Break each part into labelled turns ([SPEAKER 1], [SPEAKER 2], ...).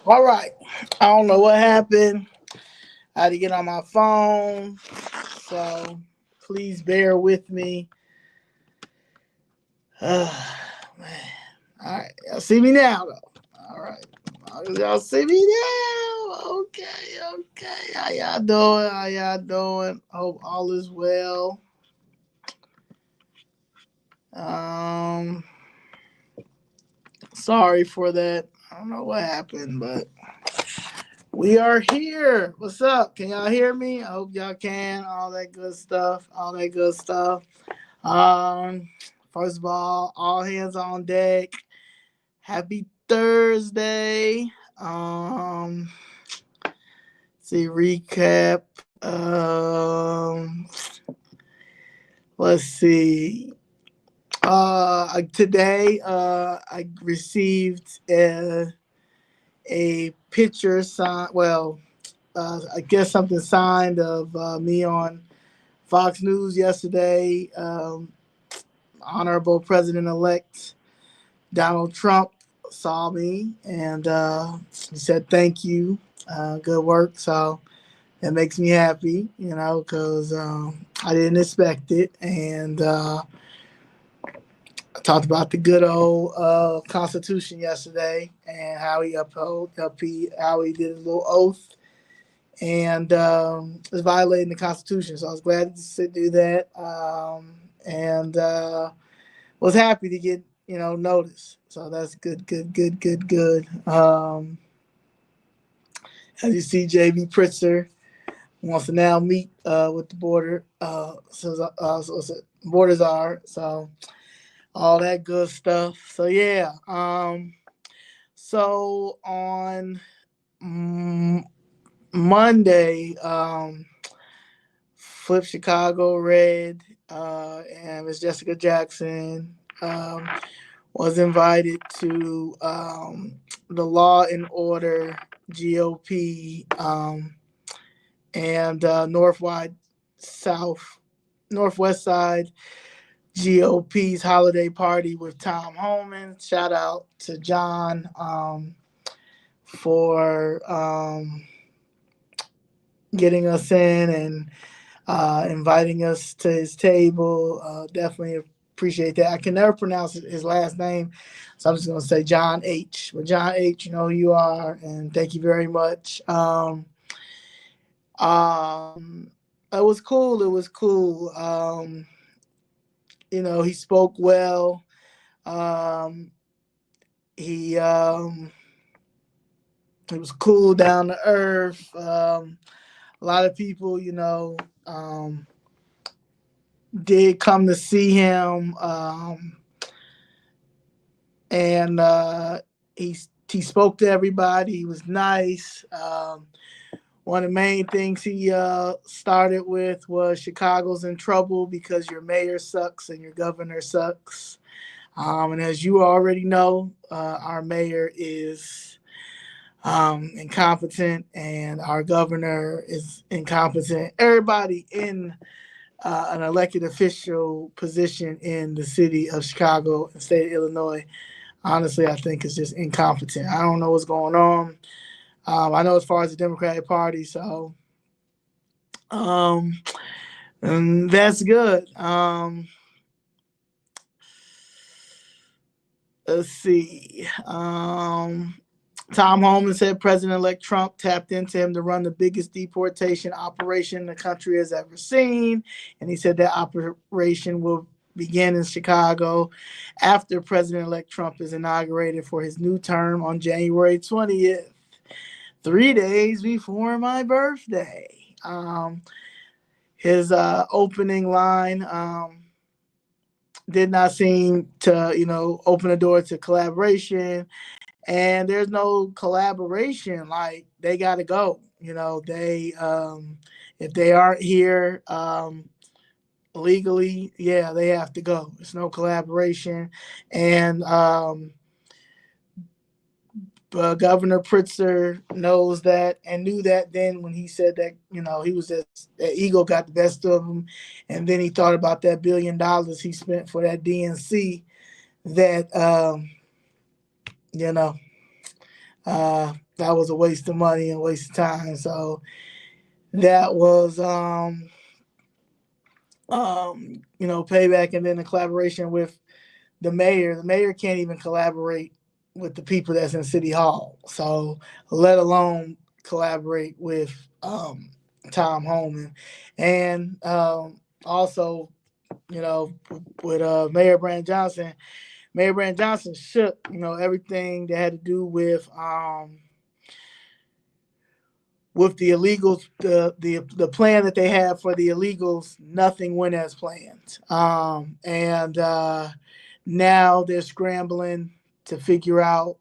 [SPEAKER 1] All right. I don't know what happened. I had to get on my phone. So please bear with me. Man. All right. Y'all see me now, though. All right. Y'all see me now. Okay. Okay. How y'all doing? How y'all doing? Hope all is well. Um, Sorry for that. I don't know what happened, but we are here. What's up? Can y'all hear me? I hope y'all can. All that good stuff. All that good stuff. Um, First of all hands on deck. Happy Thursday. Um, see recap. Um, let's see. Today, I received a picture sign. Well, I guess something signed of me on Fox News yesterday. Honorable President elect Donald Trump saw me and he said, "Thank you. Good work." So that makes me happy, because I didn't expect it. And I talked about the good old Constitution yesterday and how he how he did a little oath and was violating the Constitution. So I was glad to do that, and was happy to get notice. So that's good, good, good, good, good. As you see, JB Pritzker wants to now meet with the Border Czar. So all that good stuff. So yeah. So on Monday, Flip Chicago Red and Miss Jessica Jackson was invited to the Law and Order GOP and Northwest Side GOP's holiday party with Tom Homan. Shout out to John for getting us in and inviting us to his table. Definitely appreciate that. I can never pronounce his last name, so I'm just going to say John H. But John H., you know who you are, and thank you very much. It was cool. It was cool. He spoke well. He was cool, down to earth. A lot of people, did come to see him, and he spoke to everybody. He was nice. One of the main things he started with was Chicago's in trouble because your mayor sucks and your governor sucks. And as you already know, our mayor is incompetent and our governor is incompetent. Everybody in an elected official position in the city of Chicago and state of Illinois, honestly, I think is just incompetent. I don't know what's going on. I know as far as the Democratic Party, so and that's good. Let's see. Tom Homan said President-elect Trump tapped into him to run the biggest deportation operation the country has ever seen. And he said that operation will begin in Chicago after President-elect Trump is inaugurated for his new term on January 20th, 3 days before my birthday. His opening line did not seem to, open the door to collaboration. And there's no collaboration. Like, they got to go. They if they aren't here legally, yeah, they have to go. There's no collaboration. And Governor Pritzker knows that and knew that then when he said that, he was that ego got the best of him. And then he thought about that $1 billion he spent for that DNC that, That was a waste of money and waste of time. So that was payback, and then the collaboration with the mayor. The mayor can't even collaborate with the people that's in City Hall. So let alone collaborate with Tom Homan. And also, with Mayor Brandon Johnson. Mayor Brandon Johnson shook, everything that had to do with the illegals, the plan that they had for the illegals. Nothing went as planned, and now they're scrambling to figure out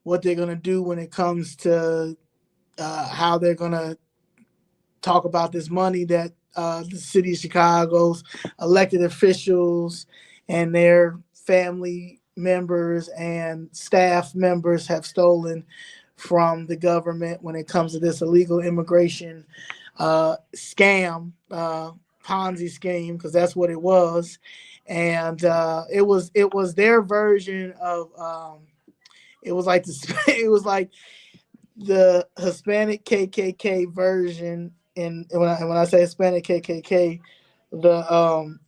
[SPEAKER 1] what they're going to do when it comes to how they're going to talk about this money that the city of Chicago's elected officials and their family members and staff members have stolen from the government when it comes to this illegal immigration scam, Ponzi scheme, because that's what it was. And it was their version of it was like it was like the Hispanic KKK version. And when I say Hispanic KKK, the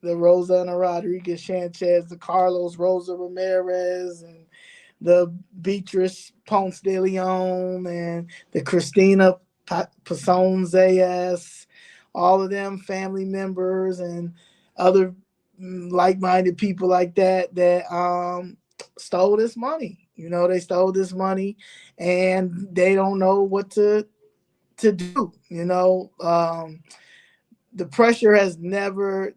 [SPEAKER 1] the Rosanna Rodriguez Sanchez, the Carlos Rosa Ramirez, and the Beatrice Ponce de Leon, and the Christina Passon Zayas, all of them family members and other like-minded people like that stole this money. They stole this money, and they don't know what to do. The pressure has never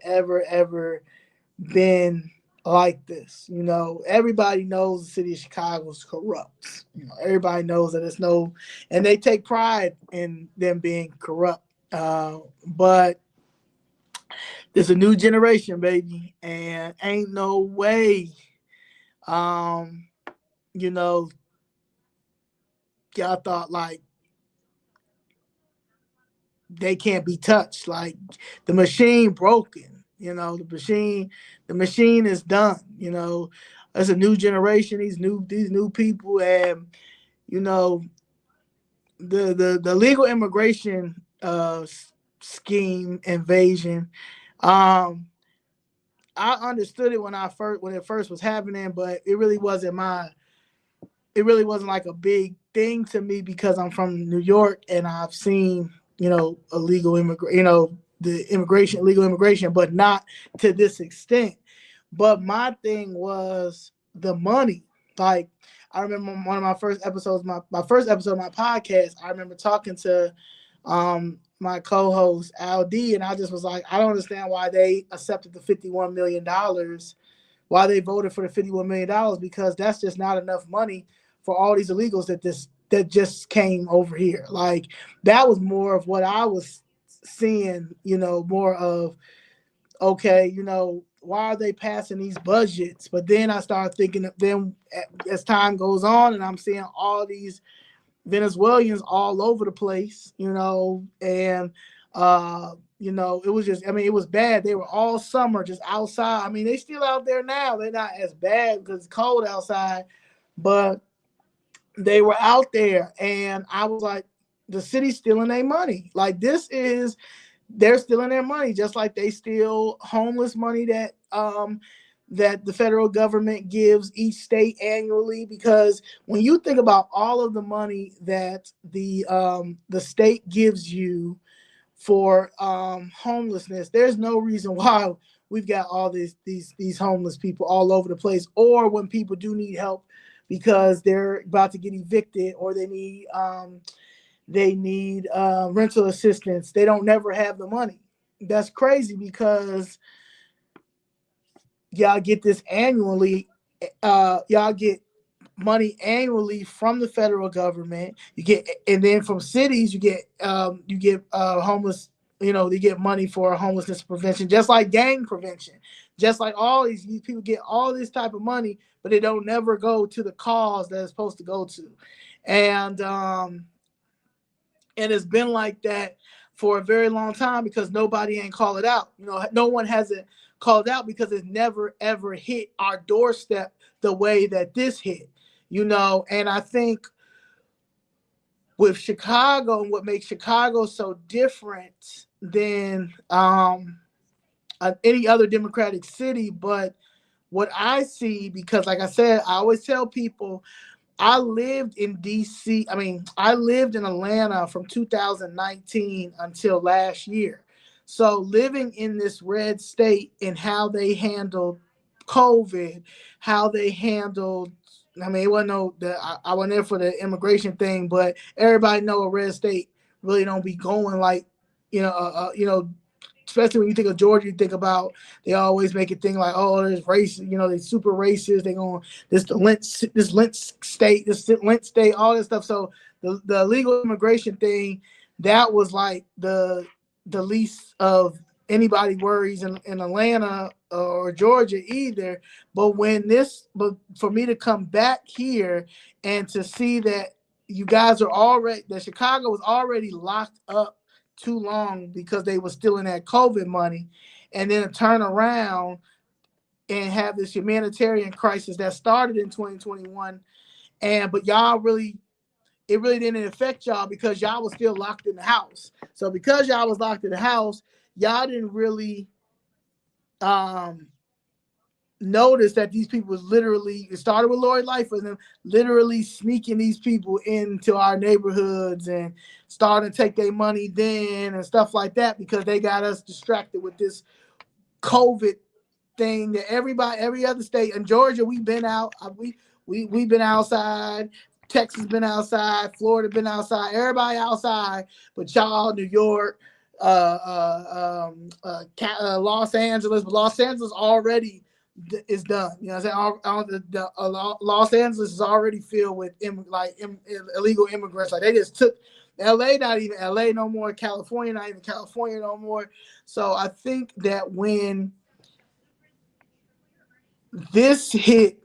[SPEAKER 1] ever been like this. Everybody knows the city of Chicago is corrupt. Everybody knows that and they take pride in them being corrupt. But there's a new generation, baby, and ain't no way, y'all thought like they can't be touched. Like the machine broken, the machine is done. There's a new generation, these new people, and the legal immigration scheme invasion. I understood it when it first was happening, but it really wasn't like a big thing to me because I'm from New York and I've seen, illegal legal immigration, but not to this extent. But my thing was the money. Like, I remember one of my first episodes, my first episode of my podcast, I remember talking to my co-host Al D, and I just was like, I don't understand why they accepted the $51 million, why they voted for the $51 million, because that's just not enough money for all these illegals that just came over here. Like, that was more of what I was seeing, more of, okay, why are they passing these budgets? But then I started thinking of them as time goes on, and I'm seeing all these Venezuelans all over the place, and it was just, it was bad. They were all summer just outside. They still out there now. They're not as bad because it's cold outside, but they were out there, and I was like, the city's stealing their money. Like, they're stealing their money, just like they steal homeless money that the federal government gives each state annually. Because when you think about all of the money that the state gives you for homelessness, there's no reason why we've got all these homeless people all over the place. Or when people do need help because they're about to get evicted, or they need rental assistance, they don't never have the money. That's crazy, because y'all get this annually. Y'all get money annually from the federal government. And then from cities, you get homeless. They get money for homelessness prevention, just like gang prevention, just like all these people get all this type of money, but they don't never go to the cause that it's supposed to go to. And it's been like that for a very long time because nobody ain't call it out. No one hasn't called out because it's never ever hit our doorstep the way that this hit, you know. And I think with Chicago and what makes Chicago so different than any other Democratic city, but what I see, because like I said, I always tell people I lived in DC. I mean, I lived in Atlanta from 2019 until last year. So living in this red state and how they handled COVID, how they handled, I mean, it wasn't I wasn't there for the immigration thing, but everybody know a red state really don't be going like, you know, especially when you think of Georgia, you think about, they always make it think like, oh, there's racist, you know, they super racist. They going this lynch state, all this stuff. So the illegal immigration thing, that was like the least of anybody worries in Atlanta or Georgia either. But for me to come back here and to see that you guys are already, that Chicago was already locked up too long because they were still in that COVID money, and then turn around and have this humanitarian crisis that started in 2021, but it really didn't affect y'all because y'all was still locked in the house. So because y'all was locked in the house, y'all didn't really notice that these people was literally, it started with Lori Lightfoot, and them literally sneaking these people into our neighborhoods and starting to take their money then and stuff like that, because they got us distracted with this COVID thing that every other state. In Georgia, we've been out. We've been outside. Texas been outside. Florida been outside. Everybody outside, but y'all, New York, Los Angeles. But Los Angeles already is done. You know what I'm saying? Los Angeles is already filled with illegal immigrants. Like, they just took LA, not even LA no more. California, not even California no more. So I think that when this hit,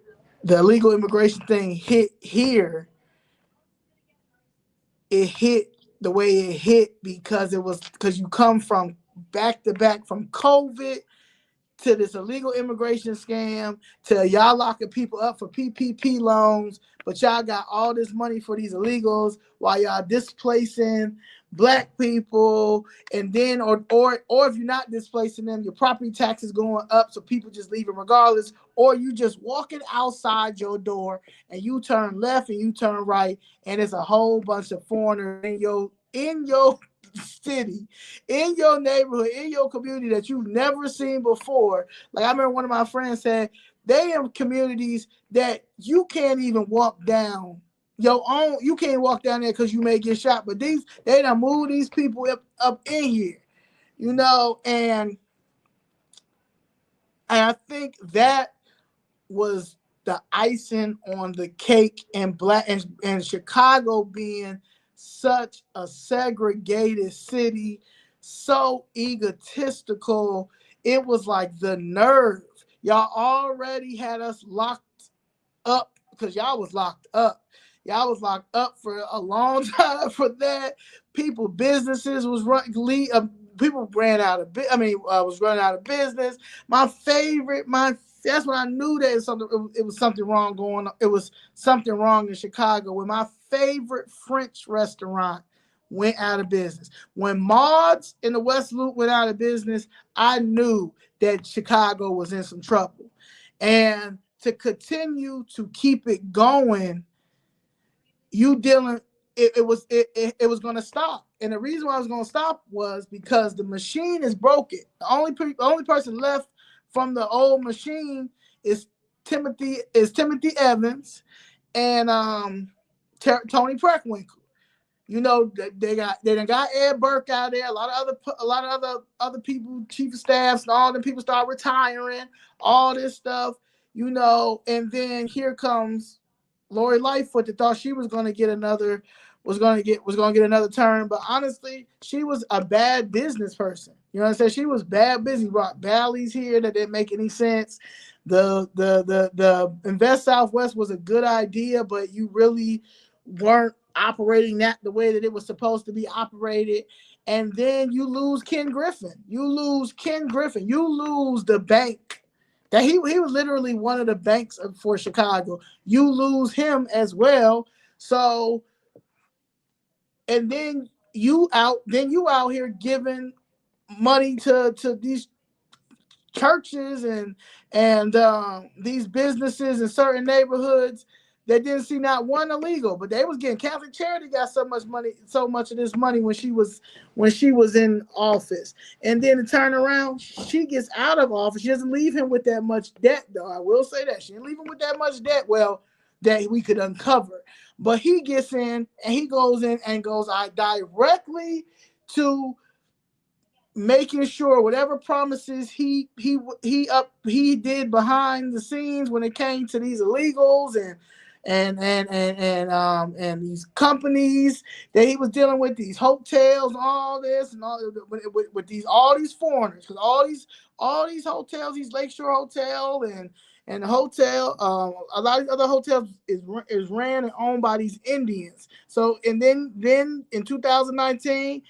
[SPEAKER 1] the illegal immigration thing hit here, it hit the way it hit because you come from back to back from COVID to this illegal immigration scam to y'all locking people up for PPP loans, but y'all got all this money for these illegals while y'all displacing Black people, and then or if you're not displacing them, your property taxes going up, so people just leaving regardless, or you just walking outside your door and you turn left and you turn right, and it's a whole bunch of foreigners in your city, in your neighborhood, in your community that you've never seen before. Like, I remember one of my friends said they in communities that you can't even walk down you can't walk down there because you may get shot, but they done move these people up in here, you know. And I think that was the icing on the cake, and Chicago being such a segregated city, so egotistical. It was like the nerve. Y'all already had us locked up because y'all was locked up. Y'all was locked up for a long time for that. Businesses was running. People ran out of. Was running out of business. That's when I knew that it was something wrong going on. It was something wrong in Chicago when my favorite French restaurant went out of business. When Maud's in the West Loop went out of business, I knew that Chicago was in some trouble. And to continue to keep it going, it was going to stop. And the reason why I was going to stop was because the machine is broken. The only person left from the old machine is Timothy Evans and Tony Preckwinkle. You know, they done got Ed Burke out there. A lot of other people, chief of staffs, and all them people start retiring. All this stuff, you know. And then here comes Lori Lightfoot that thought she was going to get another term, but honestly, she was a bad business person. You know what I'm saying? She was bad business. Brought Bally's here that didn't make any sense. The Invest Southwest was a good idea, but you really weren't operating that the way that it was supposed to be operated. and then you lose Ken Griffin. You lose Ken Griffin. You lose the bank. That he was literally one of the banks for Chicago. You lose him as well. So, and then you out here giving money to these churches and these businesses in certain neighborhoods that didn't see not one illegal, but they was getting Catholic Charity got so much of this money when she was in office. And then to turn around, she gets out of office. She doesn't leave him with that much debt, though. I will say that. She didn't leave him with that much debt, well, that we could uncover. But he gets in and he goes in and goes directly to making sure whatever promises he did behind the scenes when it came to these illegals and these companies that he was dealing with, these hotels, all this and all with all these foreigners, because all these hotels, these Lakeshore Hotel and the hotel, a lot of other hotels is ran and owned by these Indians. So and then in 2019.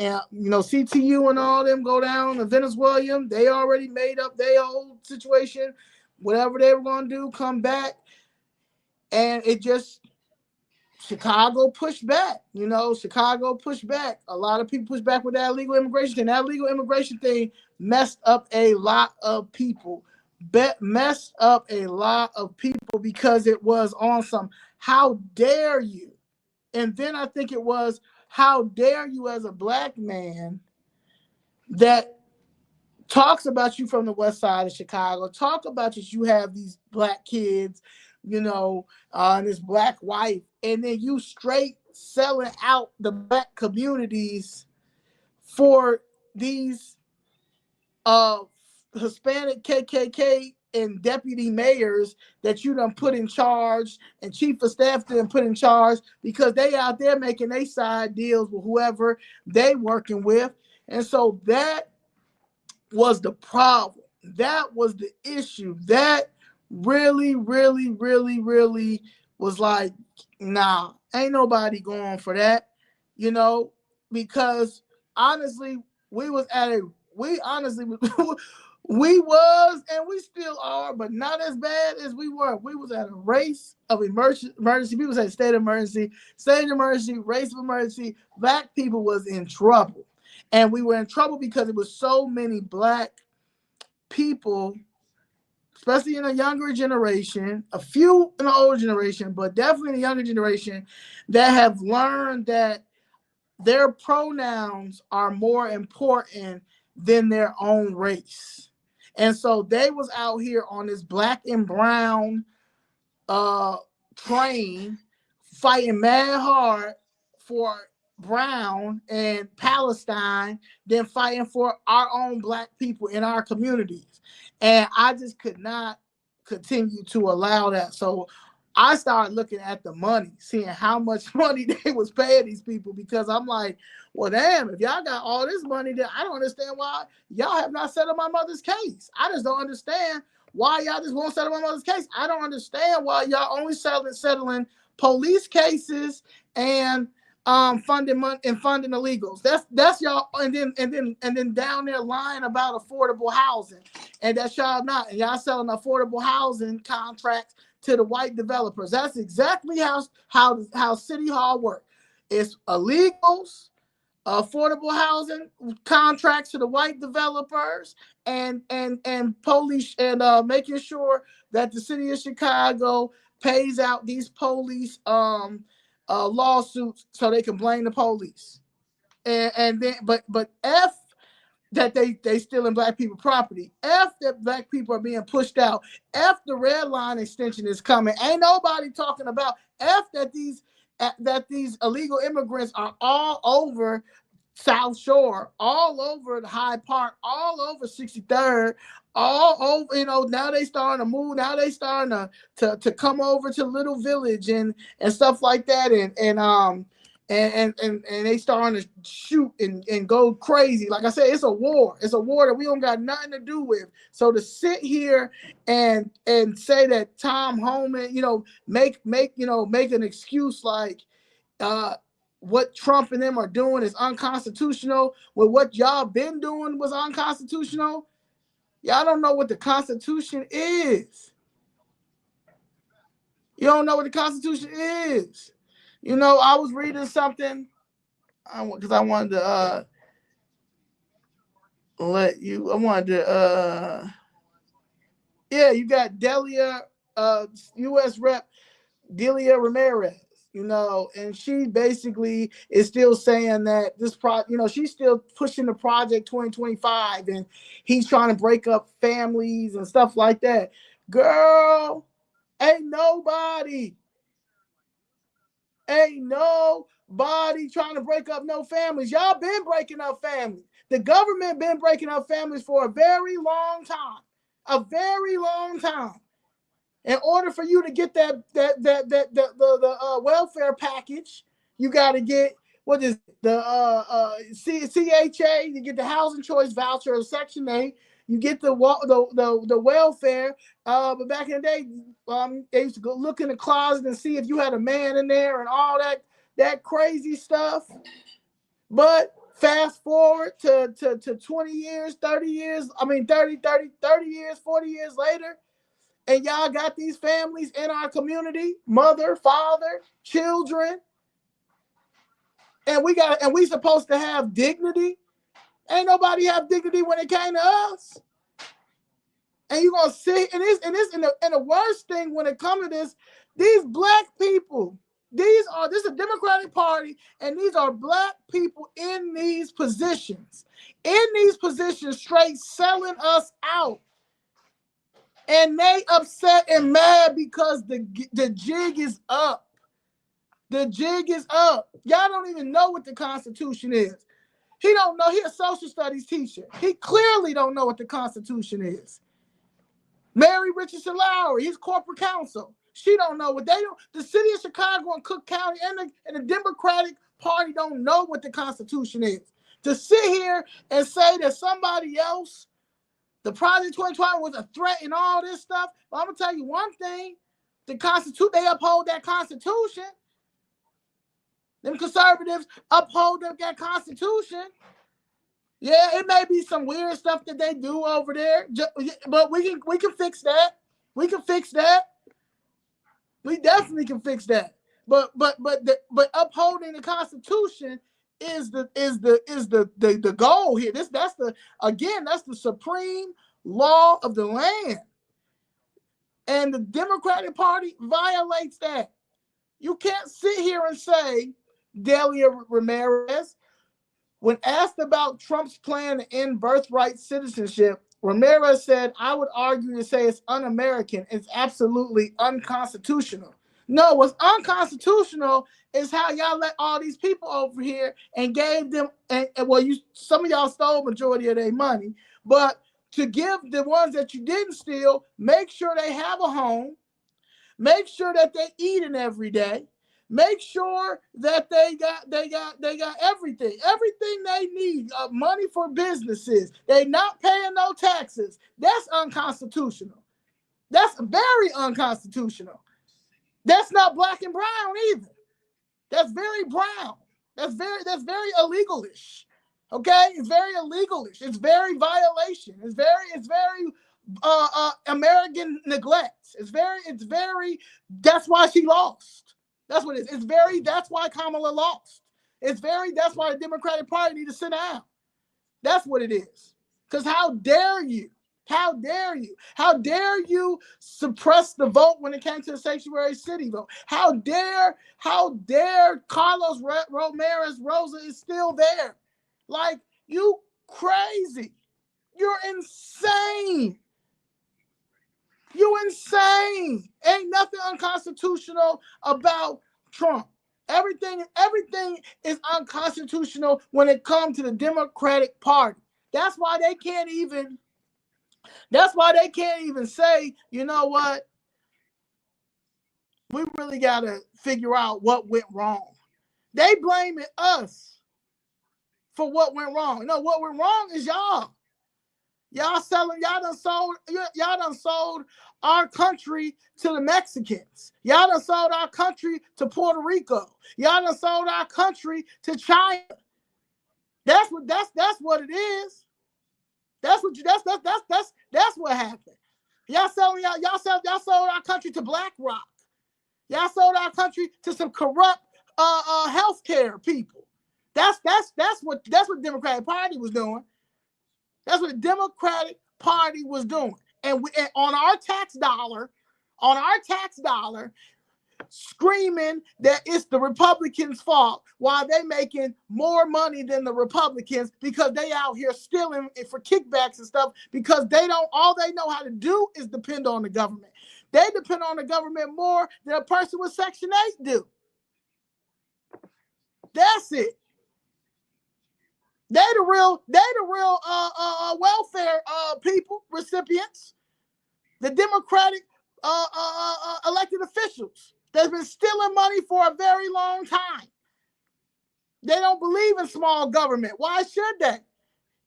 [SPEAKER 1] And CTU and all them go down to Venezuela. They already made up their whole situation, whatever they were going to do, come back. And it just, Chicago pushed back. Chicago pushed back. A lot of people pushed back with that illegal immigration. And that illegal immigration thing messed up a lot of people. Messed up a lot of people because it was on some, how dare you? And then I think it was, how dare you as a black man that talks about you from the west side of Chicago, talk about you have these black kids, and this black wife, and then you straight selling out the black communities for these Hispanic KKK and deputy mayors that you done put in charge and chief of staff done put in charge because they out there making their side deals with whoever they working with. And so that was the problem. That was the issue. That really, really, really, really was like, nah, ain't nobody going for that, because honestly, we was and we still are, but not as bad as we were. We was at a race of emergency. People say state of emergency, race of emergency. Black people was in trouble. And we were in trouble because it was so many black people, especially in the younger generation, a few in the older generation, but definitely in the younger generation, that have learned that their pronouns are more important than their own race. And so they was out here on this black and brown train fighting mad hard for Brown and Palestine, then fighting for our own black people in our communities. And I just could not continue to allow that. So I started looking at the money, seeing how much money they was paying these people, because I'm like, well, damn, if y'all got all this money, then I don't understand why y'all have not settled my mother's case. I just don't understand why y'all just won't settle my mother's case. I don't understand why y'all only settling police cases and funding illegals. That's y'all, and then down there lying about affordable housing, and that's y'all not, and y'all selling affordable housing contracts to the white developers. That's exactly how City Hall works. It's illegals, affordable housing contracts to the white developers, and police, and making sure that the city of Chicago pays out these police lawsuits so they can blame the police. And then but F that they stealing black people property. F that black people are being pushed out. F the red line extension is coming. Ain't nobody talking about F that these illegal immigrants are all over South Shore, all over the Hyde Park, all over 63rd, all over, now they starting to move. Now they starting to come over to Little Village and stuff like that. And they starting to shoot and go crazy. Like I said, it's a war. It's a war that we don't got nothing to do with. So to sit here and say that Tom Homan, make an excuse like what Trump and them are doing is unconstitutional, when what y'all been doing was unconstitutional, y'all don't know what the Constitution is. You don't know what the Constitution is. You know, I was reading something because I wanted to yeah, you got Delia, U.S. Rep. Delia Ramirez, you know, and she basically is still saying that she's still pushing the Project 2025, and he's trying to break up families and stuff like that. Girl, ain't nobody trying to break up no families. Y'all been breaking up families. The government been breaking up families for a very long time. A very long time. In order for you to get the welfare package, you got to get what is the CHA. You get the housing choice voucher or Section 8. You get the welfare. But back in the day, they used to go look in the closet and see if you had a man in there and all that crazy stuff. But fast forward to 20 years, 30 years. I mean, 30 years, 40 years later. And y'all got these families in our community, mother, father, children. And we supposed to have dignity. Ain't nobody have dignity when it came to us. And you're gonna sit and the worst thing when it comes to this, these black people, this is a Democratic Party, and these are black people in these positions. In these positions, straight selling us out. And they upset and mad because the jig is up. The jig is up. Y'all don't even know what the Constitution is. He don't know. He's a social studies teacher. He clearly don't know what the Constitution is. Mary Richardson Lowry, he's corporate counsel. She don't know what they don't. The city of Chicago and Cook County and the Democratic Party don't know what the Constitution is. To sit here and say that somebody else, the Project 2020 was a threat and all this stuff. But I'm going to tell you one thing. The Constitution, they uphold that Constitution. Them conservatives uphold that Constitution. Yeah, it may be some weird stuff that they do over there, but we can fix that. We can fix that. We definitely can fix that. But upholding the Constitution is the goal here. That's the supreme law of the land. And the Democratic Party violates that. You can't sit here and say, Delia Ramirez, when asked about Trump's plan to end birthright citizenship, Ramirez said, I would argue to say it's un-American. It's absolutely unconstitutional. No, what's unconstitutional is how y'all let all these people over here and gave them, some of y'all stole majority of their money, but to give the ones that you didn't steal, make sure they have a home, make sure that they eating every day, make sure that they got everything they need, money for businesses. They not paying no taxes. That's unconstitutional. That's very unconstitutional. That's not black and brown either. That's very brown. That's very illegalish. Okay, it's very illegalish. It's very violation. It's very American neglect. It's very. That's why she lost. That's what it is. That's why Kamala lost. That's why the Democratic Party need to sit down. That's what it is. Because how dare you? How dare you? How dare you suppress the vote when it came to the sanctuary city vote? How dare Carlos Ramirez Rosa is still there? Like, you crazy. You're insane. You insane. Ain't nothing unconstitutional about Trump. Everything is unconstitutional when it comes to the Democratic Party. That's why they can't even say, you know what? We really got to figure out what went wrong. They blaming us for what went wrong. No, what went wrong is y'all. Y'all done sold our country to the Mexicans. Y'all done sold our country to Puerto Rico. Y'all done sold our country to China. That's what it is. That's what happened. Y'all sold our country to BlackRock. Y'all sold our country to some corrupt healthcare people. That's what the Democratic Party was doing. That's what the Democratic Party was doing. And on our tax dollar, screaming that it's the Republicans' fault while they making more money than the Republicans because they out here stealing for kickbacks and stuff because all they know how to do is depend on the government. They depend on the government more than a person with Section 8 do. That's it. They the real welfare people, recipients. The Democratic elected officials that's been stealing money for a very long time. They don't believe in small government. Why should they?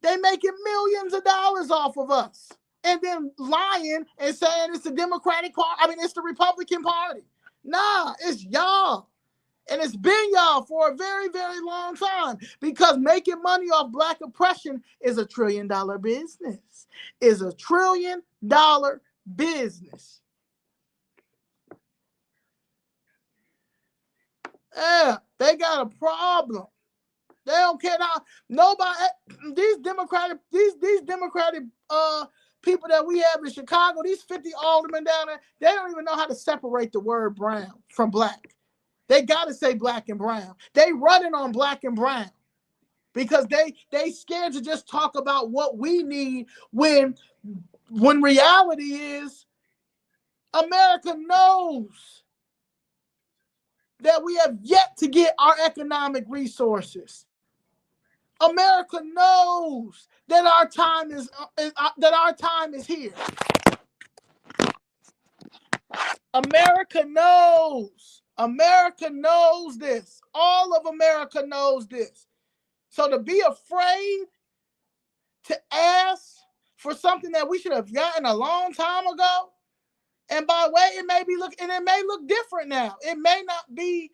[SPEAKER 1] They making millions of dollars off of us. And then lying and saying it's the Democratic Party. It's the Republican Party. Nah, it's y'all. And it's been y'all for a very, very long time because making money off Black oppression is a $1 trillion business. Is a $1 trillion business. Yeah, they got a problem. They don't care now. Nobody, these Democratic people that we have in Chicago, these 50 aldermen down there, they don't even know how to separate the word brown from black. They got to say black and brown. They running on black and brown because they scared to just talk about what we need when reality is America knows that we have yet to get our economic resources. America knows that our time is here. America knows this. All of America knows this. So to be afraid to ask for something that we should have gotten a long time ago, and by the way, it may look different now. It may not be,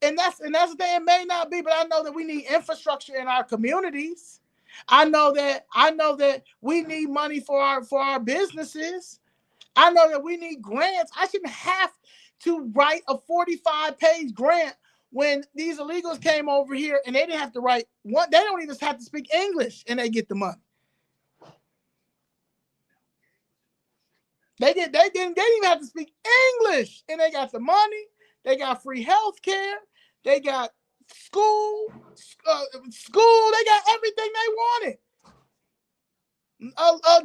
[SPEAKER 1] and that's the thing, it may not be, but I know that we need infrastructure in our communities. I know that we need money for our businesses. I know that we need grants. I shouldn't have to write a 45-page grant when these illegals came over here and they didn't have to write one. They don't even have to speak English and they get the money. They didn't even have to speak English and they got the money. They got free health care. They got school. They got everything they wanted.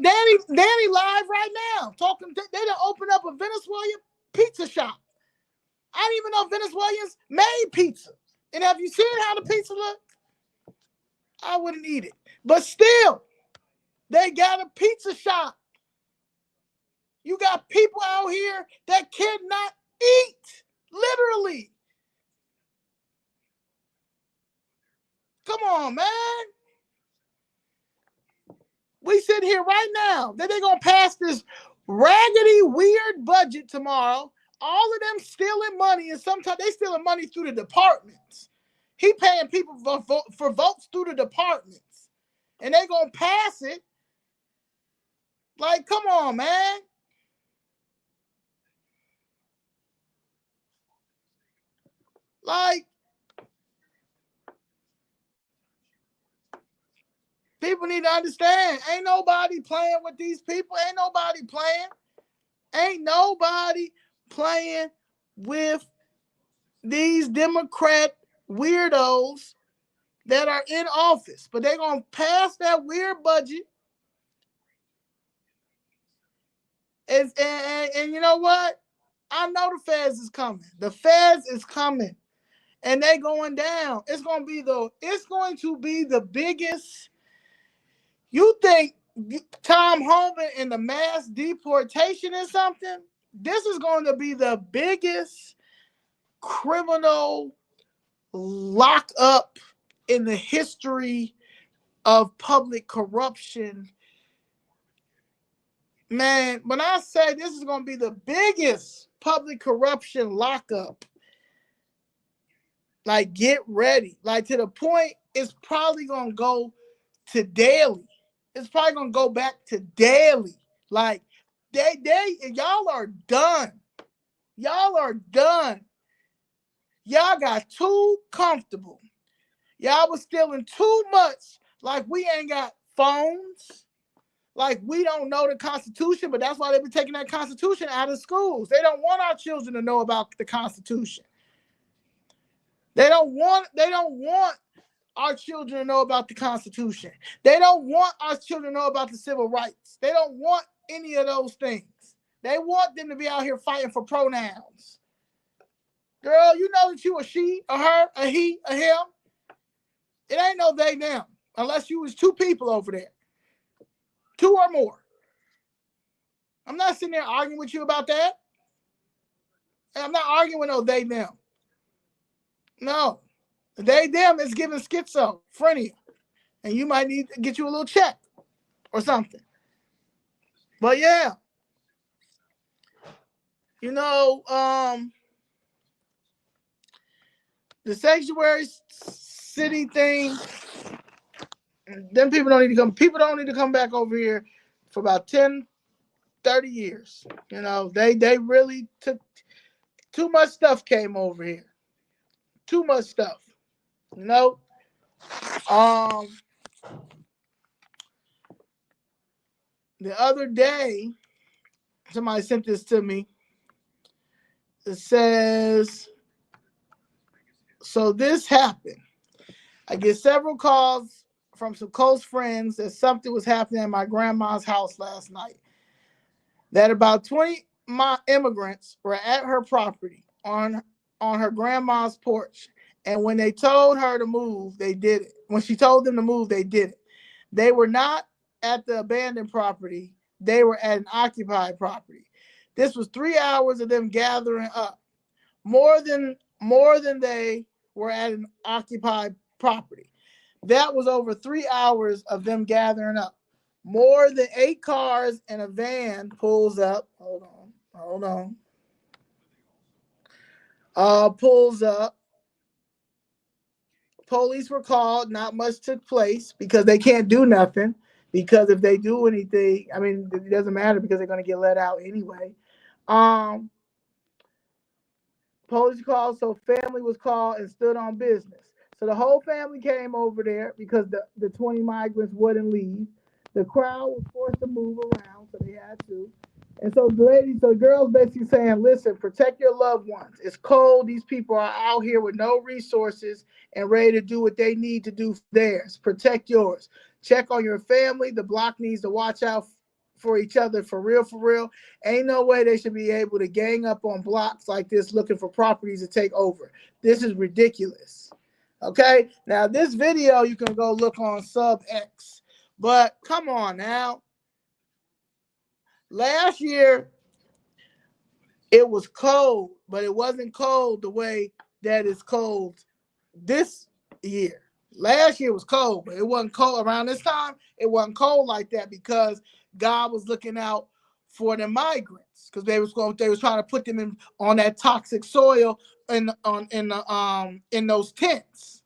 [SPEAKER 1] Danny live right now talking. They done open up a Venezuelan pizza shop. I didn't even know Venezuelans made pizza. And have you seen how the pizza look? I wouldn't eat it. But still, they got a pizza shop. You got people out here that cannot eat, literally. Come on, man. We sit here right now that they're going to pass this raggedy, weird budget tomorrow. All of them stealing money, and sometimes they stealing money through the departments. He paying people for votes through the departments. And they going to pass it. Like, come on, man. Like, people need to understand. Ain't nobody playing with these people. Ain't nobody playing with these Democrat weirdos that are in office. But they're going to pass that weird budget. And you know what? I know the feds is coming. The feds is coming. And they going down. It's going to be the biggest. You think Tom Homan in the mass deportation is something? This is going to be the biggest criminal lockup in the history of public corruption Man, when I say this is going to be the biggest public corruption lockup, like, get ready. Like, to the point, it's probably going to go to daily. It's probably going to go back to daily. Like, y'all are done. Y'all are done. Y'all got too comfortable. Y'all was stealing too much. Like, we ain't got phones. Like, we don't know the Constitution, but that's why they've been taking that Constitution out of schools. They don't want our children to know about the Constitution. They don't want our children to know about the Constitution. They don't want our children to know about the civil rights. They don't want any of those things. They want them to be out here fighting for pronouns. Girl, you know that you a she, a her, a he, a him. It ain't no they, them, unless you was two people over there. Two or more. I'm not sitting there arguing with you about that. And I'm not arguing with no they, them. No. They, them is giving schizophrenia. And you might need to get you a little check or something. But yeah. You know, the sanctuary city thing, them people don't need to come. People don't need to come back over here for about 10, 30 years. You know, they really took too much stuff came over here. Too much stuff. You know? The other day, somebody sent this to me. It says, so this happened. I get several calls from some close friends that something was happening at my grandma's house last night. That about 20 immigrants were at her property on her grandma's porch. And when they told her to move, they did it. When she told them to move, they did it. They were not at the abandoned property. They were at an occupied property. This was 3 hours of them gathering up. More than they were at an occupied property. That was over 3 hours of them gathering up. More than 8 cars and a van pulls up. Hold on. Pulls up. Police were called. Not much took place because they can't do nothing. Because if they do anything, I mean, it doesn't matter because they're going to get let out anyway. Police called, so family was called and stood on business. So the whole family came over there because the 20 migrants wouldn't leave. The crowd was forced to move around, so they had to. And so the girls basically saying, listen, protect your loved ones. It's cold. These people are out here with no resources and ready to do what they need to do for theirs. Protect yours. Check on your family. The block needs to watch out for each other for real, for real. Ain't no way they should be able to gang up on blocks like this looking for properties to take over. This is ridiculous. Okay? Now, this video you can go look on Sub X. But come on now. Last year, it was cold, but it wasn't cold the way that it's cold this year. Last year was cold, but it wasn't cold around this time. It wasn't cold like that because God was looking out for the migrants because they was trying to put them on that toxic soil in those tents.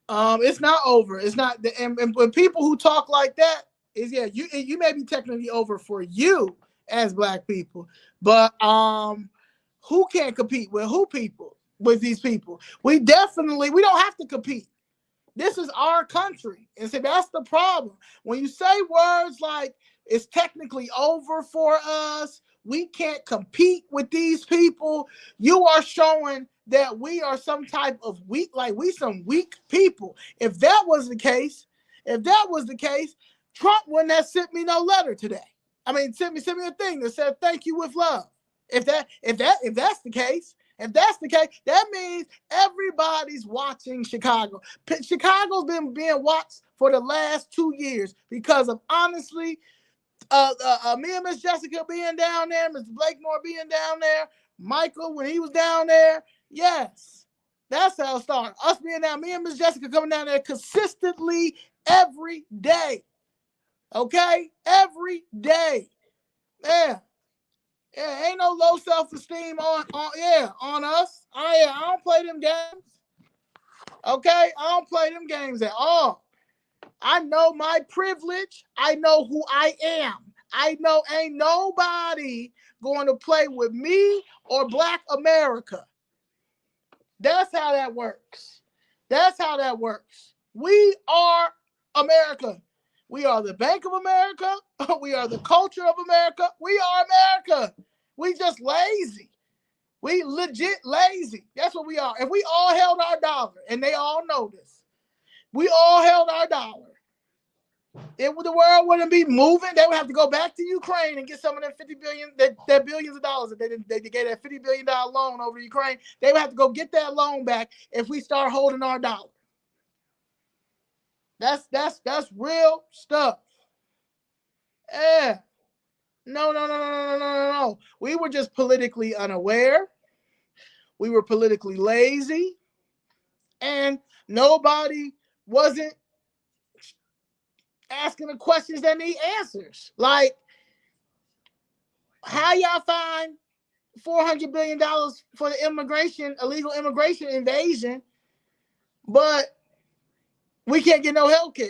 [SPEAKER 1] It's not over. It's not. And when people who talk like that is, yeah, you may be technically over for you as Black people, but who can't compete with with these people? We don't have to compete. This is our country. And so that's the problem. When you say words like it's technically over for us, we can't compete with these people, you are showing that we are some type of weak, like we some weak people. If that was the case, Trump wouldn't have sent me no letter today. I mean, sent me a thing that said thank you with love. If that's the case, that means everybody's watching Chicago. Chicago's been being watched for the last 2 years because of, honestly, me and Miss Jessica being down there, Mr. Blakemore being down there, Michael when he was down there. Yes, that's how it started. Us being down, me and Miss Jessica coming down there consistently every day. Okay? Every day. Yeah. Yeah, ain't no low self-esteem on us. I don't play them games. Okay? I don't play them games at all. I know my privilege. I know who I am. I know ain't nobody going to play with me or Black America. That's how that works. That's how that works. We are America. We are the Bank of America. We are the culture of America. We are America. We just lazy. We legit lazy. That's what we are. If we all held our dollar, and they all know this, we all held our dollar, the world wouldn't be moving. They would have to go back to Ukraine and get some of them 50 billion, that billions of dollars that they gave that $50 billion loan over to Ukraine. They would have to go get that loan back if we start holding our dollar. That's real stuff. Yeah. No. We were just politically unaware. We were politically lazy. And nobody wasn't asking the questions that need answers. Like, how y'all find $400 billion for the illegal immigration invasion, but we can't get no health care?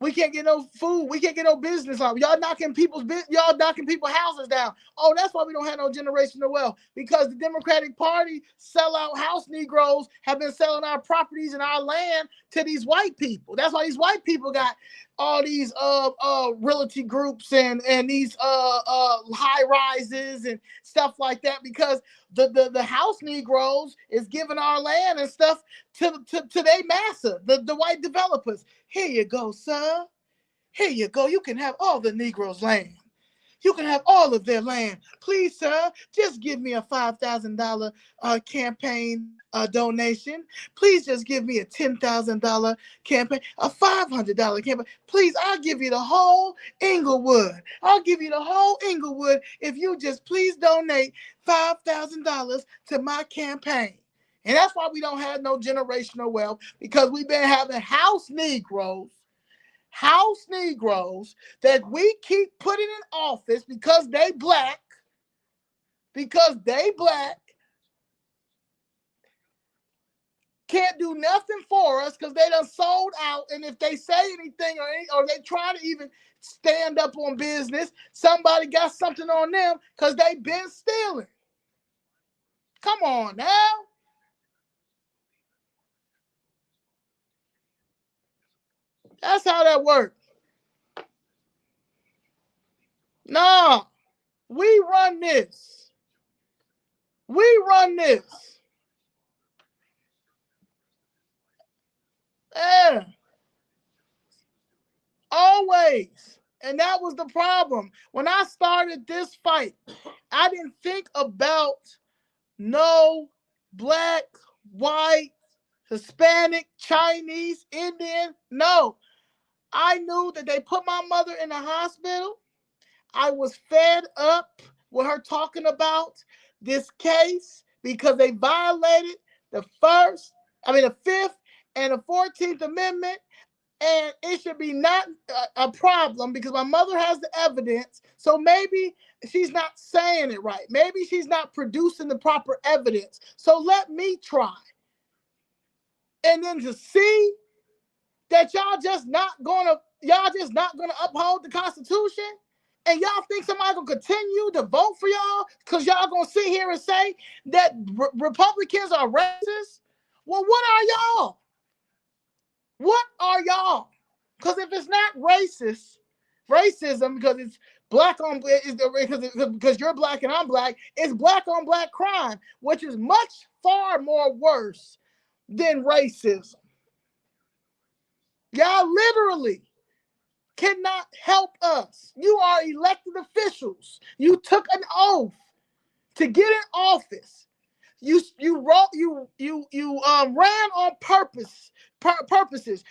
[SPEAKER 1] We can't get no food. We can't get no business on. Y'all knocking people's houses down. Oh, that's why we don't have no generational wealth, because the Democratic Party sellout house Negroes have been selling our properties and our land to these white people. That's why these white people got all these realty groups and these high rises and stuff like that, because the house Negroes is giving our land and stuff to their massa, the white developers. Here you go, sir. Here you go. You can have all the Negroes' land. You can have all of their land. Please, sir, just give me a $5,000 campaign donation. Please just give me a $10,000 campaign, a $500 campaign. Please, I'll give you the whole Inglewood. I'll give you the whole Inglewood if you just please donate $5,000 to my campaign. And that's why we don't have no generational wealth, because we've been having house Negroes that we keep putting in office because they black, can't do nothing for us because they done sold out. And if they say anything or they try to even stand up on business, somebody got something on them because they been stealing. Come on now. That's how that works. Nah, we run this. Yeah. Always. And that was the problem. When I started this fight, I didn't think about no black, white, Hispanic, Chinese, Indian. No. I knew that they put my mother in the hospital. I was fed up with her talking about this case because they violated the Fifth and the 14th Amendment. And it should be not a problem because my mother has the evidence. So maybe she's not saying it right. Maybe she's not producing the proper evidence. So let me try. And then to see that y'all just not gonna uphold the Constitution, and y'all think somebody gonna continue to vote for y'all because y'all gonna sit here and say that Republicans are racist? Well, what are y'all? What are y'all? Because if it's not racism, because it's black on, because you're black and I'm black, it's black on black crime, which is far more worse than racism. Y'all literally cannot help us. You are elected officials. You took an oath to get in office. You ran on purposes.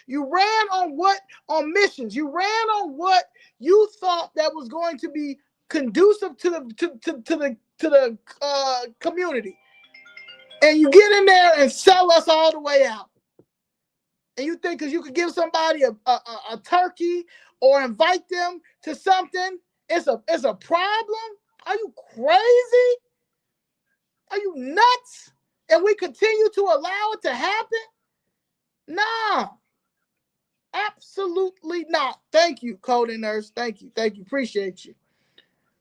[SPEAKER 1] You ran on missions. You ran on what you thought that was going to be conducive to the community. And you get in there and sell us all the way out. And you think because you could give somebody a turkey or invite them to something, it's a problem? Are you crazy? Are you nuts? And we continue to allow it to happen? No, absolutely not. Thank you, coding nurse. Thank you. Thank you. Appreciate you.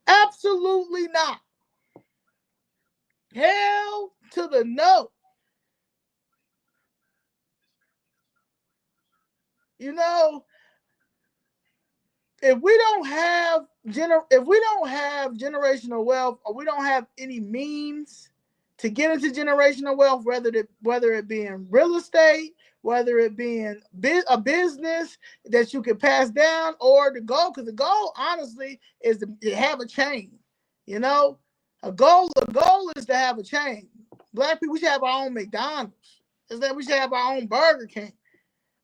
[SPEAKER 1] Absolutely not. Hell to the no. You know, if we don't have generational wealth, or we don't have any means to get into generational wealth, whether it be in real estate, whether it be in a business that you can pass down, or the goal, because the goal honestly is to have a chain. You know, a goal is to have a chain. Black people, we should have our own McDonald's. Is that we should have our own Burger King.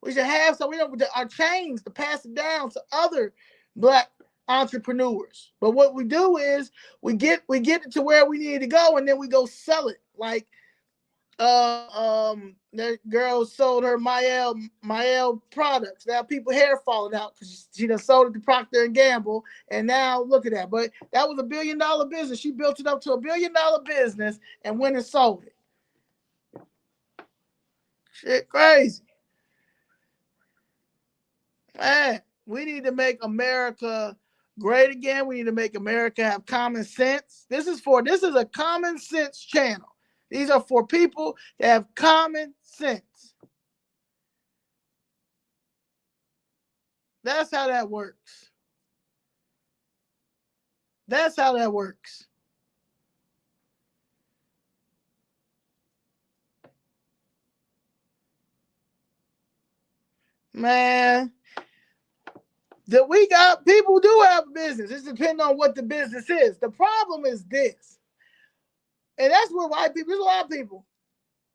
[SPEAKER 1] We should have, so we don't our chains to pass it down to other black entrepreneurs. But what we do is we get it to where we need to go, and then we go sell it. Like that girl sold her Mael products. Now people hair falling out because she done sold it to Procter and Gamble, and now look at that. But that was $1 billion business. She built it up to $1 billion business and went and sold it. Shit, crazy. Man, we need to make America great again. We need to make America have common sense. This is a common sense channel. These are for people that have common sense. That's how that works. That's how that works. Man, that we got people do have a business. It depends on what the business is. The problem is this, and that's where white people, there's a lot of people.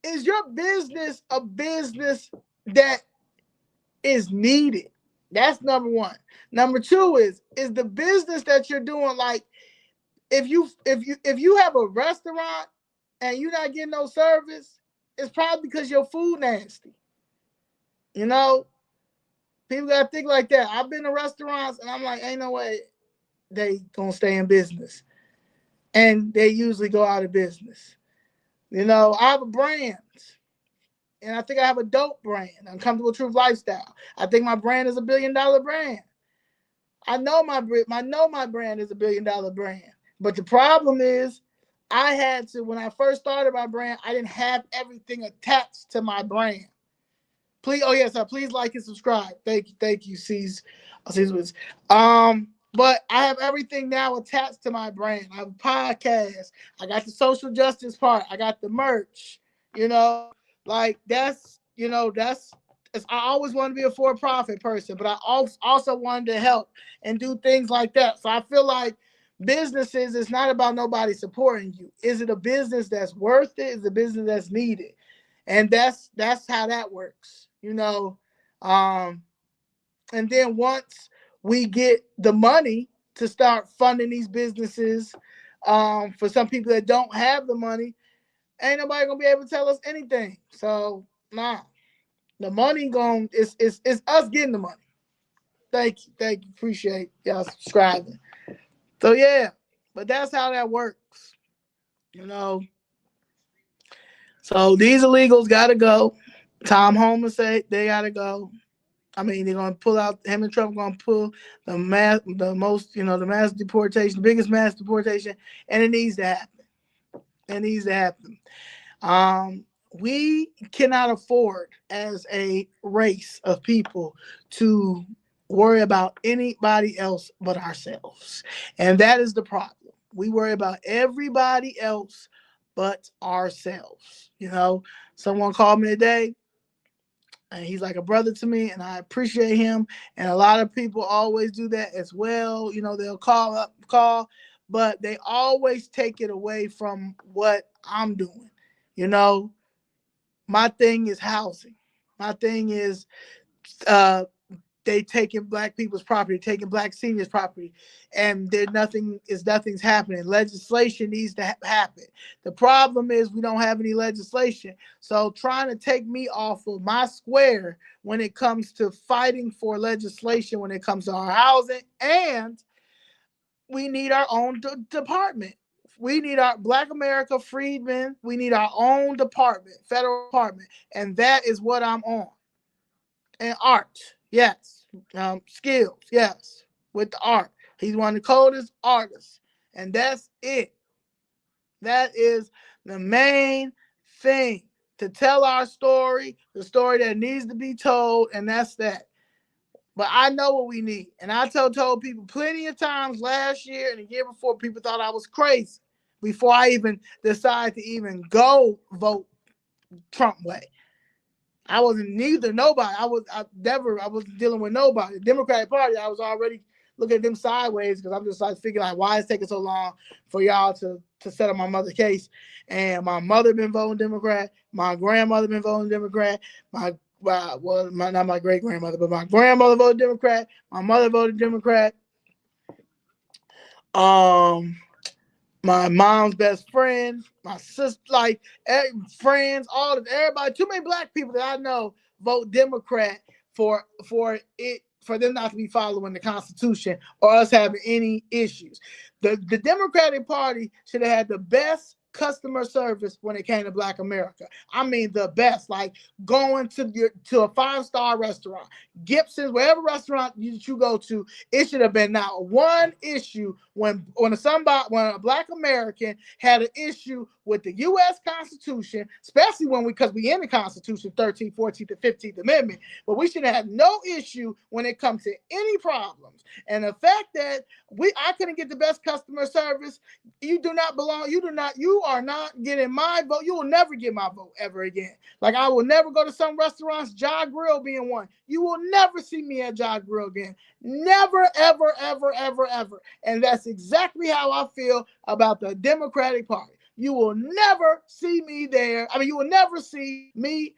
[SPEAKER 1] Is your business a business that is needed? That's number one. Number two is the business that you're doing, like if you have a restaurant and you're not getting no service, it's probably because your food nasty. You know, people gotta think like that. I've been to restaurants and I'm like, ain't no way they gonna stay in business, and they usually go out of business. You know, I have a brand, and I think I have a dope brand, Uncomfortable Truth Lifestyle. I think my brand is $1 billion brand. I know my brand is $1 billion brand. But the problem is, I had to, when I first started my brand, I didn't have everything attached to my brand. Please, oh yes, please like and subscribe. Thank you, C's. But I have everything now attached to my brand. I have a podcast. I got the social justice part. I got the merch. You know, like I always wanted to be a for-profit person, but I also wanted to help and do things like that. So I feel like businesses, it's not about nobody supporting you. Is it a business that's worth it? Is it a business that's needed? And that's how that works, you know. And then once we get the money to start funding these businesses, for some people that don't have the money, ain't nobody gonna be able to tell us anything. So nah, the money it's us getting the money. Thank you, appreciate y'all subscribing. So yeah, but that's how that works, you know. So these illegals gotta go. Tom Homan said they gotta go. I mean, they're gonna pull out. Him and Trump gonna pull the mass deportation, the biggest mass deportation, and it needs to happen. It needs to happen. We cannot afford, as a race of people, to worry about anybody else but ourselves, and that is the problem. We worry about everybody else but ourselves. You know, someone called me today, and he's like a brother to me, and I appreciate him. And a lot of people always do that as well. You know, they'll call, but they always take it away from what I'm doing. You know, my thing is housing. My thing is they taking black people's property, taking black seniors' property, and nothing's happening. Legislation needs to happen. The problem is we don't have any legislation. So trying to take me off of my square when it comes to fighting for legislation, when it comes to our housing, and we need our own department. We need our Black America Freedmen. We need our own department, federal department, and that is what I'm on. And art, yes. Skills, yes. With the art, he's one of the coldest artists, and that's it. That is the main thing, to tell our story, the story that needs to be told, and that's that. But I know what we need. And I told people plenty of times last year and the year before, people thought I was crazy before I even decided to even go vote Trump way. I wasn't nobody. I wasn't dealing with nobody. The Democratic Party, I was already looking at them sideways because I'm just like figuring like, why it's taking so long for y'all to settle my mother's case. And my mother been voting Democrat. My grandmother been voting Democrat. Not my great grandmother, but my grandmother voted Democrat. My mother voted Democrat. My mom's best friend, my sister, like friends, everybody. Too many black people that I know vote Democrat for them not to be following the Constitution or us having any issues. The Democratic Party should have had the best customer service when it came to Black America. I mean, the best. Like going to a 5-star restaurant, Gibson's, wherever restaurant you go to, it should have been not one issue when a Black American had an issue with the U.S. Constitution, especially because we in the Constitution, 13th, 14th, and 15th Amendment. But we should have no issue when it comes to any problems. And the fact that I couldn't get the best customer service, you are not getting my vote. You will never get my vote ever again. Like I will never go to some restaurants, Jai Grill being one. You will never see me at Jai Grill again. Never, ever, ever, ever, ever. And that's exactly how I feel about the Democratic Party. You will never see me there. I mean, you will never see me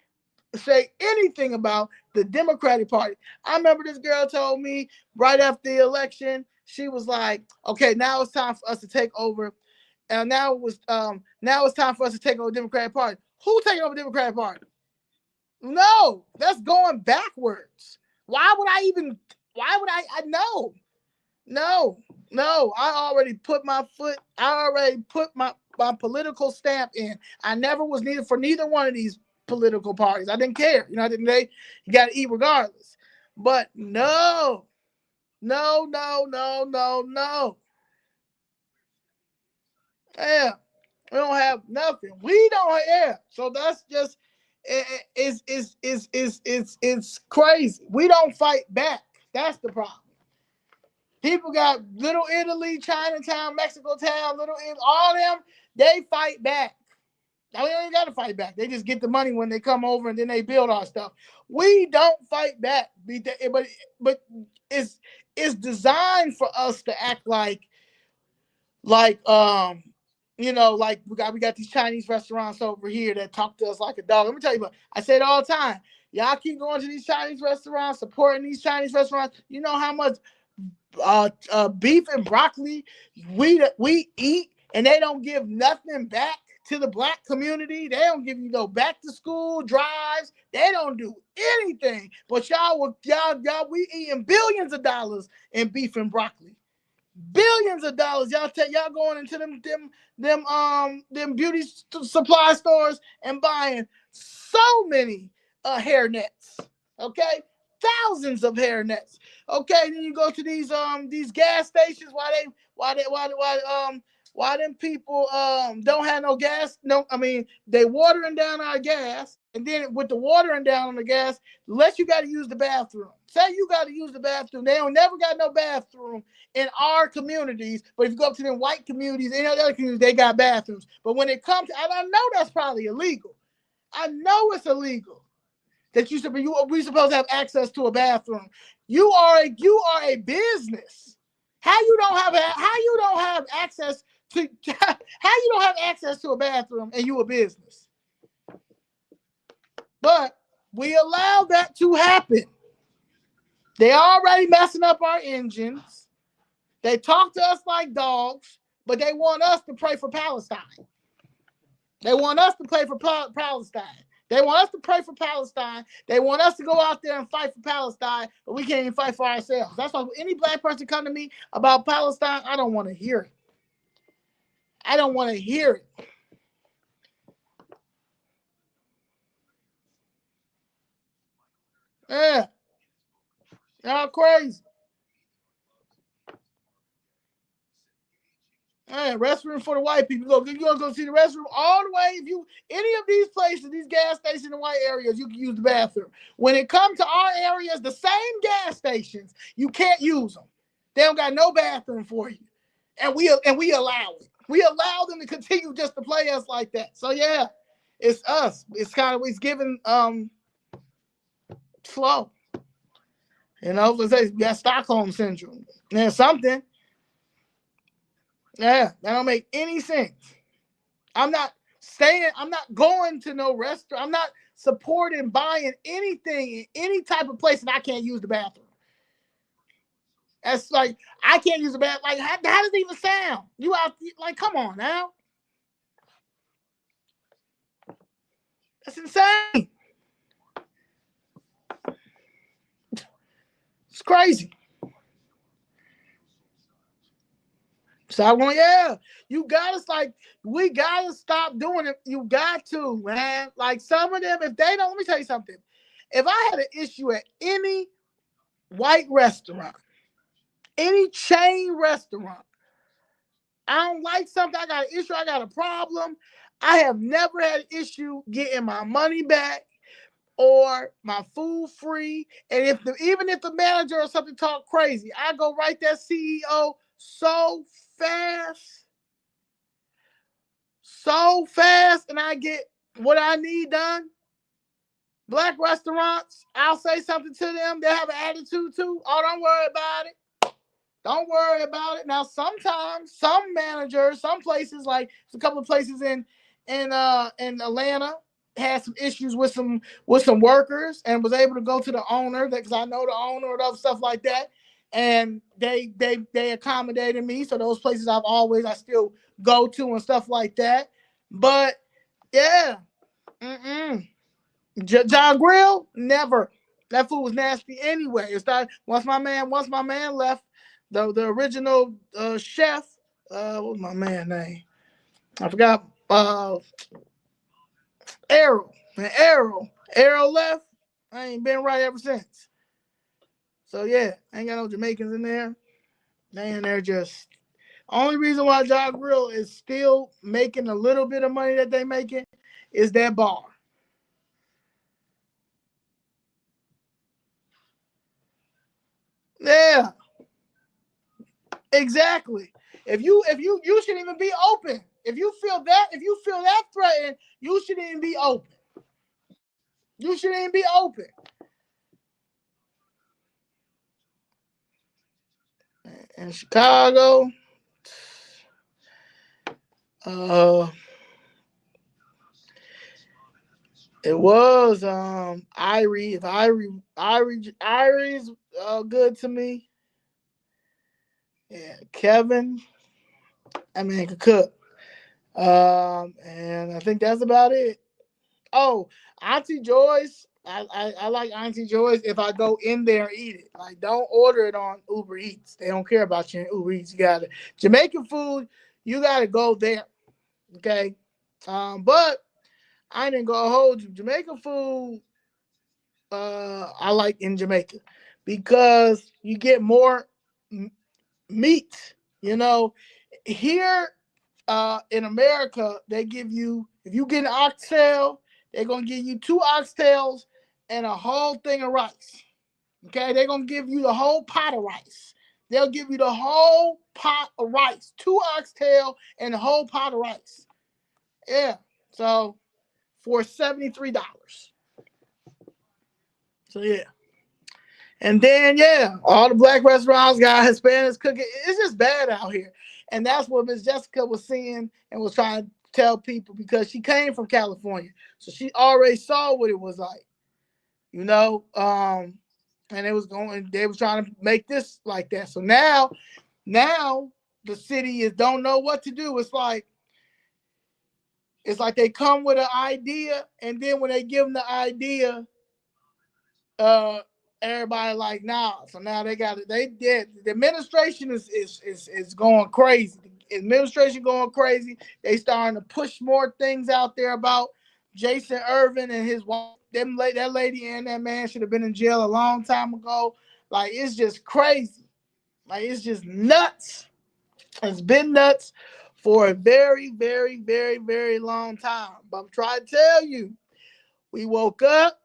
[SPEAKER 1] say anything about the Democratic Party. I remember this girl told me right after the election, she was like, okay, now it's time for us to take over. And now it's time for us to take over the Democratic Party. Who's taking over the Democratic Party? No, that's going backwards. Why would I No. I already put my political stamp in. I never was needed for neither one of these political parties. I didn't care. You got to eat regardless. But no. Yeah. We don't have nothing. We don't. Yeah. So that's just it's crazy. We don't fight back. That's the problem. People got Little Italy, Chinatown, Mexico Town, all them. They fight back. Now they ain't got to fight back. They just get the money when they come over and then they build our stuff. We don't fight back, but it's designed for us to act like we got these Chinese restaurants over here that talk to us like a dog. Let me tell you, I say it all the time. Y'all keep going to these Chinese restaurants, supporting these Chinese restaurants. You know how much beef and broccoli we eat, and they don't give nothing back to the Black community. They don't give you no back to school drives. They don't do anything. But y'all we eating billions of dollars in beef and broccoli. Billions of dollars. Y'all going into them beauty supply stores and buying so many hair nets. Okay, thousands of hair nets. Okay, then you go to these gas stations. Why them people don't have no gas? No, I mean they watering down our gas, and then with the watering down on the gas, unless you got to use the bathroom. Say you got to use the bathroom, they don't never got no bathroom in our communities. But if you go up to them white communities, any other communities, they got bathrooms. But when it comes to, I know that's probably illegal. I know it's illegal that we supposed to have access to a bathroom. You are a business. How you don't have access to a bathroom and you a business? But we allow that to happen. They already messing up our engines. They talk to us like dogs, but they want us to pray for Palestine. They want us to pray for Palestine. They want us to pray for Palestine. They want us to go out there and fight for Palestine, but we can't even fight for ourselves. That's why any black person come to me about Palestine, I don't want to hear it. I don't want to hear it. Yeah. Y'all crazy. Yeah, restroom for the white people. You gonna go see the restroom all the way. If you any of these places, these gas stations in white areas, you can use the bathroom. When it comes to our areas, the same gas stations, you can't use them. They don't got no bathroom for you, and we allow it. We allow them to continue just to play us like that. So yeah, it's us. It's giving slow. You know, let's say you got Stockholm syndrome. And something. Yeah, that don't make any sense. I'm not going to no restaurant. I'm not supporting buying anything in any type of place that I can't use the bathroom. That's like, I can't use the bathroom. Like, how does it even sound? You out, like, come on now. That's insane. It's crazy. So I want, yeah, we gotta stop doing it. You got to, man. Like some of them, if they don't, let me tell you something. If I had an issue at any white restaurant, any chain restaurant, I don't like something, I got an issue, I got a problem, I have never had an issue getting my money back or my food free. And even if the manager or something talk crazy, I go write that CEO so fast, and I get what I need done. Black restaurants, I'll say something to them, they have an attitude too. Oh, don't worry about it. Don't worry about it. Now, sometimes some managers, some places, like a couple of places in Atlanta, had some issues with some workers and was able to go to the owner, because I know the owner and stuff like that, and they accommodated me. So those places I still go to and stuff like that. But yeah, John Grill, never. That food was nasty anyway. It started once my man left. The original chef, what was my man's name? I forgot. Errol. And Errol left. I ain't been right ever since. So yeah, I ain't got no Jamaicans in there. They in there just. Only reason why John Grill is still making a little bit of money that they making is that bar. Yeah. Exactly. If you shouldn't even be open. If you feel that threatened, you shouldn't even be open. You shouldn't even be open. In Chicago, it was Irie. If Irie's good to me. Yeah, Kevin. I mean, could cook. And I think that's about it. Oh, Auntie Joy's. I like Auntie Joy's if I go in there and eat it. Like, don't order it on Uber Eats. They don't care about you in Uber Eats. You got to Jamaican food. You got to go there. Okay. But I didn't go hold you. Jamaican food. I like in Jamaica because you get more meat. You know, here in America, they give you, if you get an oxtail, they're gonna give you 2 oxtails and a whole thing of rice. Okay, they're gonna give you the whole pot of rice. They'll give you the whole pot of rice, 2 oxtail and the whole pot of rice. Yeah, so for $73. So yeah. And then, yeah, all the black restaurants got Hispanics cooking. It's just bad out here. And that's what Miss Jessica was seeing and was trying to tell people, because she came from California. So she already saw what it was like. You know, and they was trying to make this like that. So now the city don't know what to do. It's like they come with an idea, and then when they give them the idea, everybody like, nah. So now they got it. They did. The administration is going crazy. The administration going crazy. They starting to push more things out there about Jason Irvin and his wife. That lady and that man should have been in jail a long time ago. Like, it's just crazy. Like, it's just nuts. It's been nuts for a very, very, very, very long time. But I'm trying to tell you, we woke up,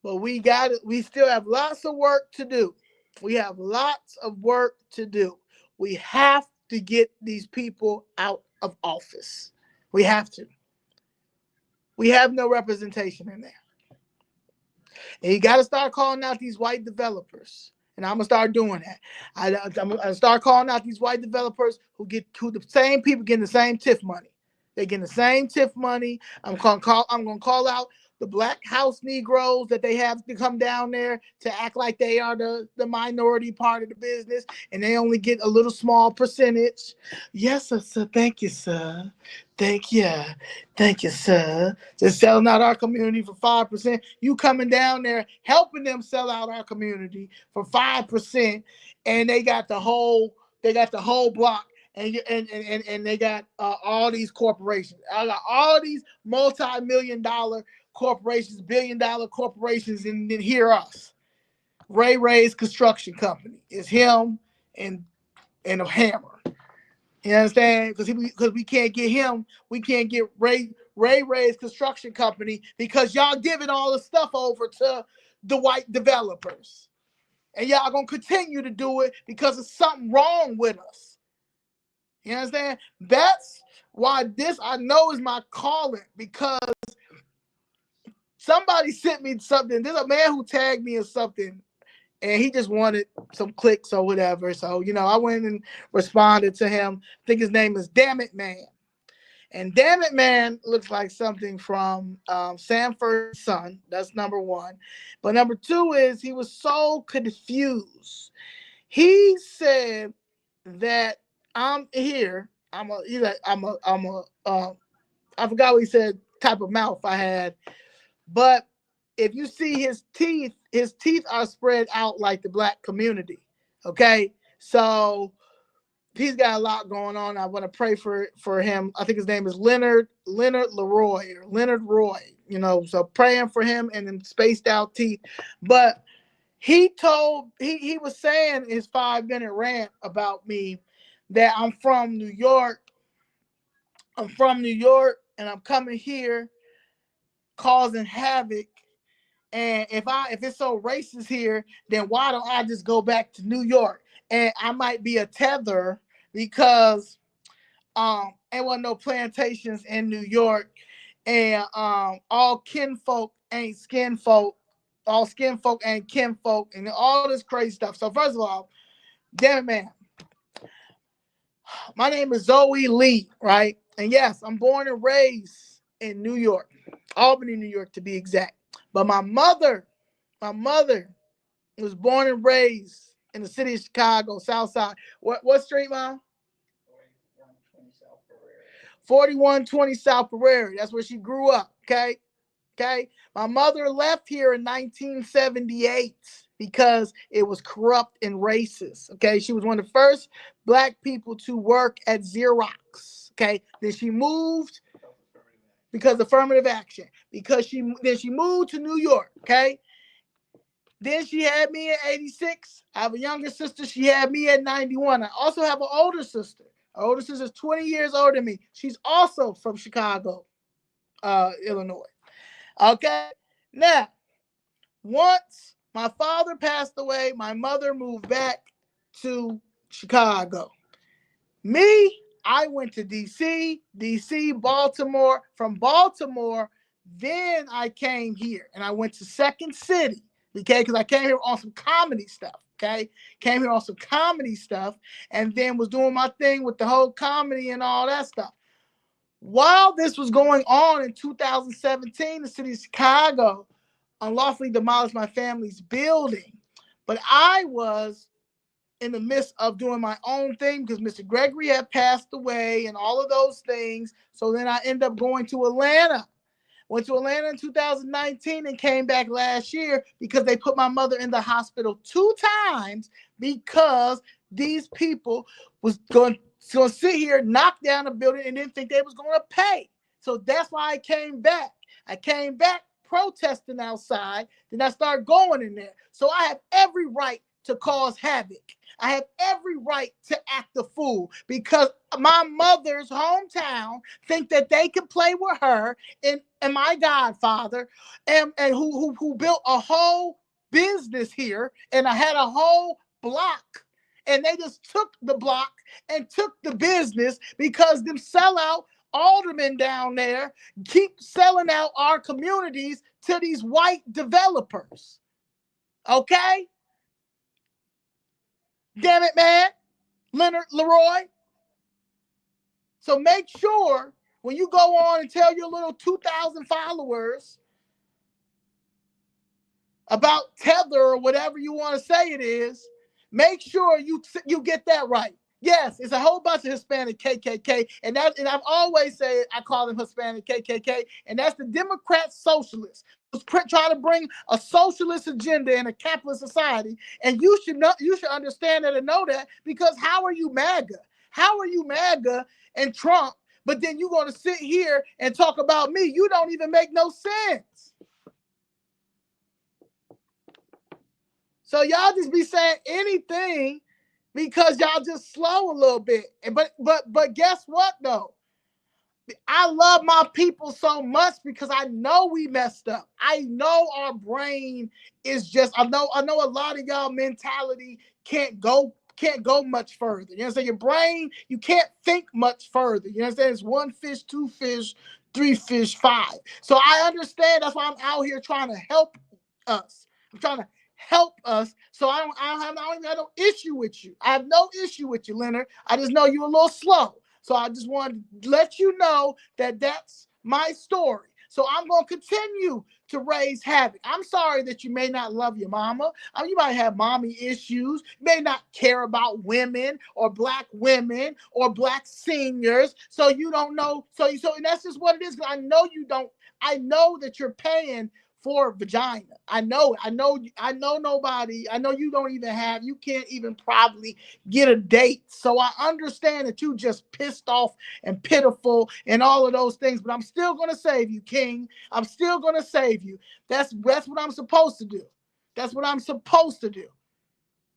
[SPEAKER 1] but we got it. We still have lots of work to do. We have lots of work to do. We have to get these people out of office. We have to. We have no representation in there. And you got to start calling out these white developers. And I'm going to start doing that. I'm going to start calling out these white developers who the same people getting the same TIF money. They're getting the same TIF money. I'm going to call out the black house Negroes that they have to come down there to act like they are the minority part of the business, and they only get a little small percentage. Yes, sir. Thank you, sir. Thank you. Thank you, sir. Just selling out our community for 5%. You coming down there helping them sell out our community for 5%, and they got the whole block. And they got all these corporations. I got all these multi-million-dollar corporations, billion-dollar corporations, and then hear us. Ray's construction company is him and a hammer. You understand? Because we can't get him. We can't get Ray's construction company because y'all giving all the stuff over to the white developers, and y'all gonna continue to do it because there's something wrong with us. You understand? That's why this I know is my calling, because somebody sent me something. There's a man who tagged me in something, and he just wanted some clicks or whatever. So, I went and responded to him. I think his name is Damn It Man. And Damn It Man looks like something from Sanford Son. That's number one. But number two is he was so confused. He said that I'm here. I forgot what he said, type of mouth I had. But if you see his teeth are spread out like the black community. Okay. So he's got a lot going on. I want to pray for him. I think his name is Leonard Leroy or Leonard Roy, so praying for him and then spaced out teeth. But he was saying his 5-minute rant about me that I'm from New York. I'm from New York and I'm coming here causing havoc. And if it's so racist here, then why don't I just go back to New York? And I might be a tether because there wasn't no plantations in New York, and all kinfolk ain't skin folk, all skin folk ain't kinfolk, and all this crazy stuff. So first of all, damn it, man. My name is Zoe Leigh, right? And yes, I'm born and raised in New York, Albany, New York to be exact. But my mother was born and raised in the city of Chicago, South Side. What street, Mom? 4120 South Prairie. That's where she grew up, okay? My mother left here in 1978 because it was corrupt and racist, okay? She was one of the first black people to work at Xerox, okay? Then she moved because of affirmative action. Then she moved to New York, okay? Then she had me in 86. I have a younger sister. She had me at 91. I also have an older sister. Her older sister is 20 years older than me. She's also from Chicago, Illinois. Okay? Now, once my father passed away, my mother moved back to Chicago. Me, I went to D.C., Baltimore. From Baltimore, then I came here, and I went to Second City. Okay, because I came here on some comedy stuff. Okay, came here on some comedy stuff, and then was doing my thing with the whole comedy and all that stuff. While this was going on in 2017, the city of Chicago unlawfully demolished my family's building. But I was in the midst of doing my own thing because Mr. Gregory had passed away and all of those things. So then I ended up going to Atlanta. Went to Atlanta in 2019 and came back last year because they put my mother in the hospital 2 times because these people was going to sit here, knock down a building, and didn't think they was going to pay. So that's why I came back. I came back protesting outside. Then I started going in there. So I have every right to cause havoc. I have every right to act a fool because my mother's hometown think that they can play with her and my godfather and who built a whole business here, and I had a whole block, and they just took the block and took the business because them sellout aldermen down there keep selling out our communities to these white developers. Okay? Damn it, man. Leonard Leroy. So make sure when you go on and tell your little 2,000 followers about Tether or whatever you want to say it is, make sure you get that right. Yes, it's a whole bunch of Hispanic KKK, and I've always said I call them Hispanic KKK, and that's the Democrat socialists trying to bring a socialist agenda in a capitalist society, and you should understand that and know that, because how are you MAGA? How are you MAGA and Trump, but then you're going to sit here and talk about me? You don't even make no sense. So y'all just be saying anything because y'all just slow a little bit. But guess what though? I love my people so much because I know we messed up. I know our brain is just, I know a lot of y'all mentality can't go much further. You know what I'm saying? Your brain, you can't think much further. You know what I'm saying? It's 1 fish, 2 fish, 3 fish, 5. So I understand. That's why I'm out here trying to help us. I'm trying to help us. So I don't have no issue with you. I have no issue with you, Leonard. I just know you're a little slow. So I just want to let you know that that's my story. So I'm going to continue to raise havoc. I'm sorry that you may not love your mama. I mean, you might have mommy issues. You may not care about women or black seniors. So you don't know. So and that's just what it is. I know you don't. I know that you're paying for vagina. I know nobody. I know you don't even have, you can't even probably get a date. So I understand that you just pissed off and pitiful and all of those things, but I'm still going to save you, King. I'm still going to save you. That's what I'm supposed to do. That's what I'm supposed to do,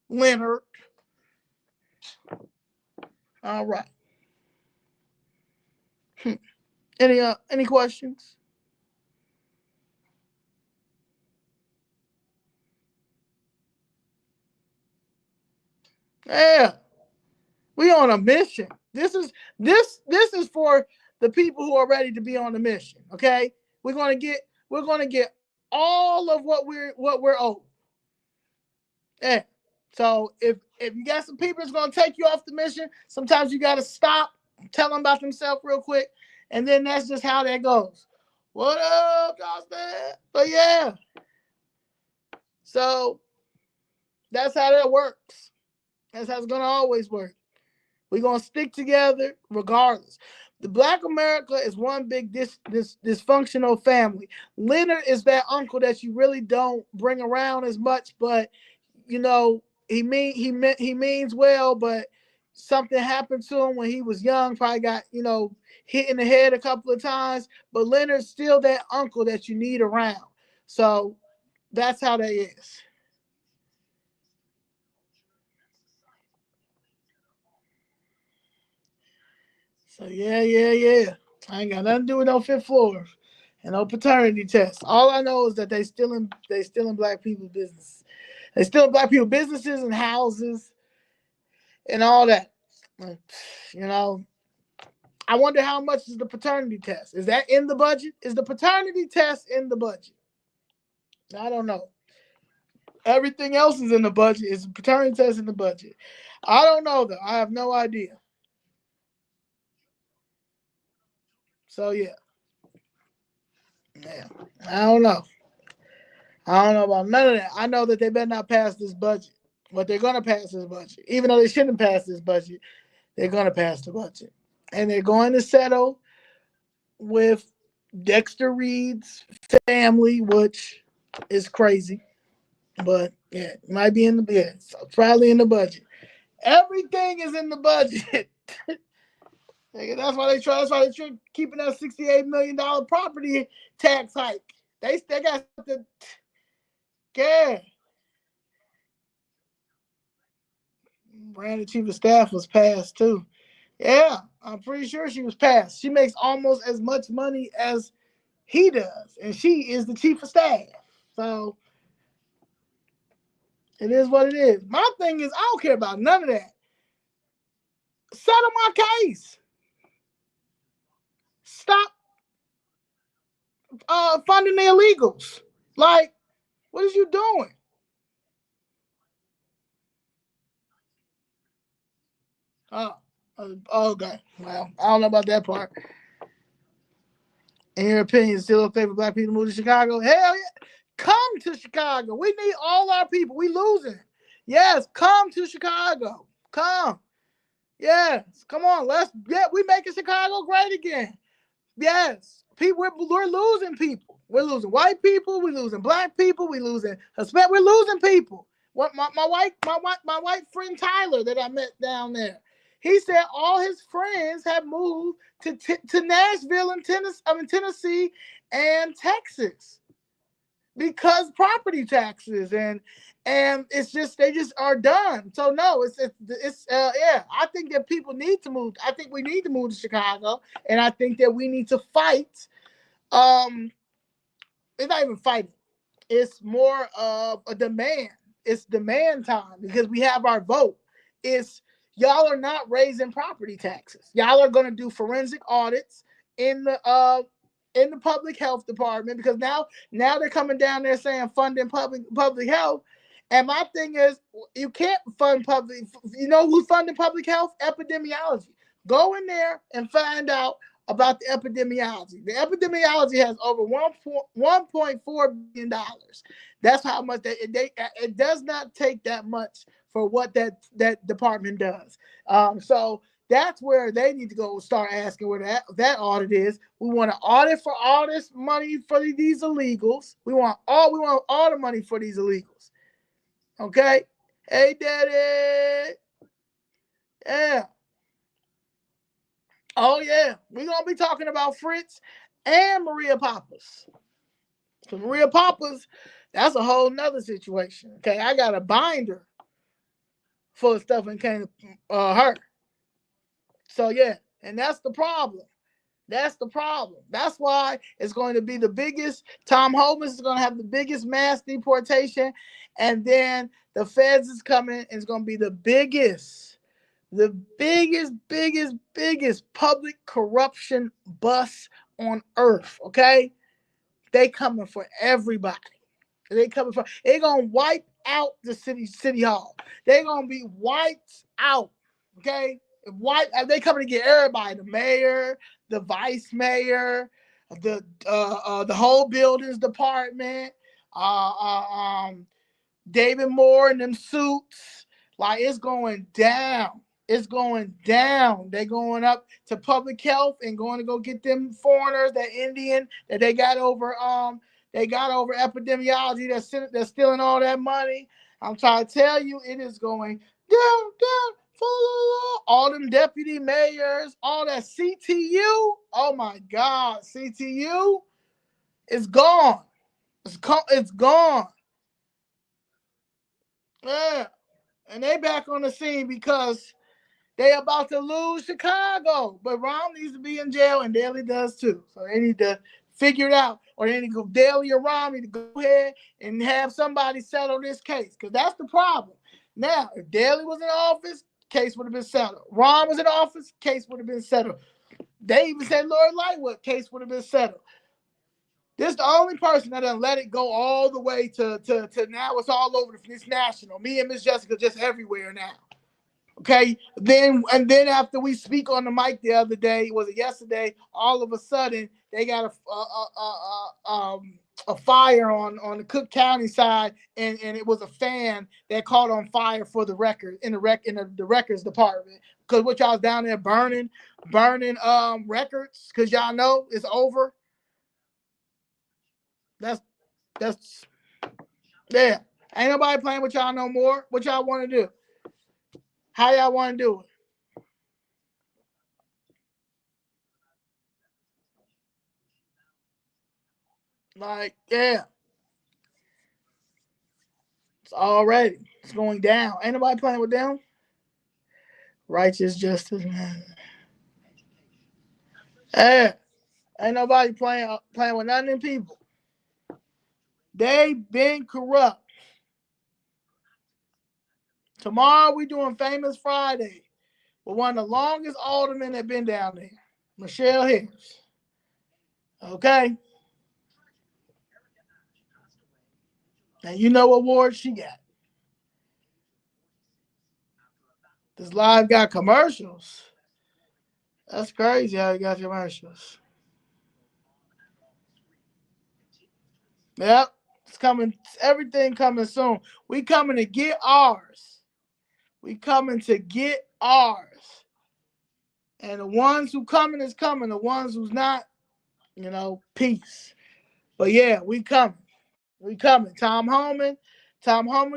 [SPEAKER 1] Leonard. All right. Any questions? Yeah. We on a mission. This is for the people who are ready to be on the mission. Okay, we're gonna get all of what we're owed. Yeah. So if you got some people that's gonna take you off the mission, sometimes you gotta stop, tell them about themselves real quick, and then that's just how that goes. What up, Dawson? But yeah. So that's how that works. That's how it's gonna always work. We're going to stick together regardless. The Black America is one big dysfunctional family. Leonard is that uncle that you really don't bring around as much, but you know, he means well, but something happened to him when he was young, probably got, hit in the head a couple of times, but Leonard's still that uncle that you need around. So that's how that is. So yeah. I ain't got nothing to do with no fifth floor and no paternity test. All I know is that they stealing black people's business. They stealing black people businesses and houses and all that. You know, I wonder how much is the paternity test? Is that in the budget? Is the paternity test in the budget? I don't know. Everything else is in the budget. Is the paternity test in the budget? I don't know though. I have no idea. So yeah. I don't know. I don't know about none of that. I know that they better not pass this budget. But they're gonna pass this budget. Even though they shouldn't pass this budget, they're gonna pass the budget. And they're going to settle with Dexter Reed's family, which is crazy. But yeah, it might be in the so probably in the budget. Everything is in the budget. That's why they try. That's why they try keeping that $68 million property tax hike. They got the yeah. Brandon chief of staff was passed too. Yeah, I'm pretty sure she was passed. She makes almost as much money as he does, and she is the chief of staff. So it is what it is. My thing is, I don't care about none of that. Settle my case. Stop funding the illegals. Like, what is you doing? Okay. Well, I don't know about that part. In your opinion, still okay for black people to move to Chicago? Hell yeah. Come to Chicago. We need all our people. We losing. Yes, come to Chicago. Come. Yes. Come on. We making Chicago great again. Yes. People, we're losing people. We're losing white people. We're losing black people. We're losing Hispanic. We're losing people. What my white friend Tyler that I met down there. He said all his friends have moved to Nashville and Tennessee and Texas because property taxes and it's just they just are done. So no, yeah. I think that people need to move. I think we need to move to Chicago, and I think that we need to fight. It's not even fighting. It's more of a demand. It's demand time because we have our vote. It's y'all are not raising property taxes. Y'all are going to do forensic audits in the public health department because now they're coming down there saying funding public health. And my thing is, you can't fund public. You know who's funding public health? Epidemiology. Go in there and find out about the epidemiology. The epidemiology has over $1.4 billion. That's how much it does not take that much for what that department does. So that's where they need to go start asking where that audit is. We want to audit for all this money for these illegals. We want all the money for these illegals. Okay? Hey, Daddy. Yeah. Oh, yeah. We're going to be talking about Fritz and Maria Pappas. Because Maria Pappas, that's a whole nother situation. Okay? I got a binder full of stuff and came to her. So, yeah. And that's the problem. That's the problem. That's why it's going to be the biggest. Tom Homan is going to have the biggest mass deportation. And then the feds is coming and it's going to be the biggest public corruption bust on earth. Okay? They coming for everybody. They're gonna wipe out the city hall. They're gonna be wiped out. Okay? They coming to get everybody, the mayor, the vice mayor, the whole buildings department, David Moore in them suits. Like it's going down. It's going down. They're going up to public health and going to go get them foreigners, that Indian that they got over epidemiology that's stealing all that money. I'm trying to tell you, it is going down. All them deputy mayors, all that CTU. Oh my God, CTU is gone. It's gone. Yeah. And they back on the scene because they about to lose Chicago. But Rahm needs to be in jail, and Daley does too. So they need to figure it out. Or they need to go, Daley or Rahm need to go ahead and have somebody settle this case. Because that's the problem. Now, if Daley was in office, case would have been settled. Rahm was in office, case would have been settled. They even said Lori Lightfoot, case would have been settled. This is the only person that done let it go all the way to now it's all over. It's national. Me and Miss Jessica just everywhere now. Okay. Then after we speak on the mic the other day, was it yesterday? All of a sudden they got a fire on the Cook County side, and it was a fan that caught on fire for the record in the records department. Because what y'all was down there burning records, because y'all know it's over. That's yeah. Ain't nobody playing with y'all no more. What y'all want to do? How y'all want to do it? Like, yeah. It's going down. Ain't nobody playing with them. Righteous justice, man. Yeah. Ain't nobody playing with none of them people. They been corrupt. Tomorrow we doing Famous Friday with one of the longest aldermen that been down there, Michelle Harris. Okay? And you know what award she got. This live got commercials. That's crazy how you got commercials. Yep. It's coming. Everything coming soon. We coming to get ours. We coming to get ours. And the ones who coming is coming. The ones who's not, peace. But yeah, we coming. We coming. Tom Homan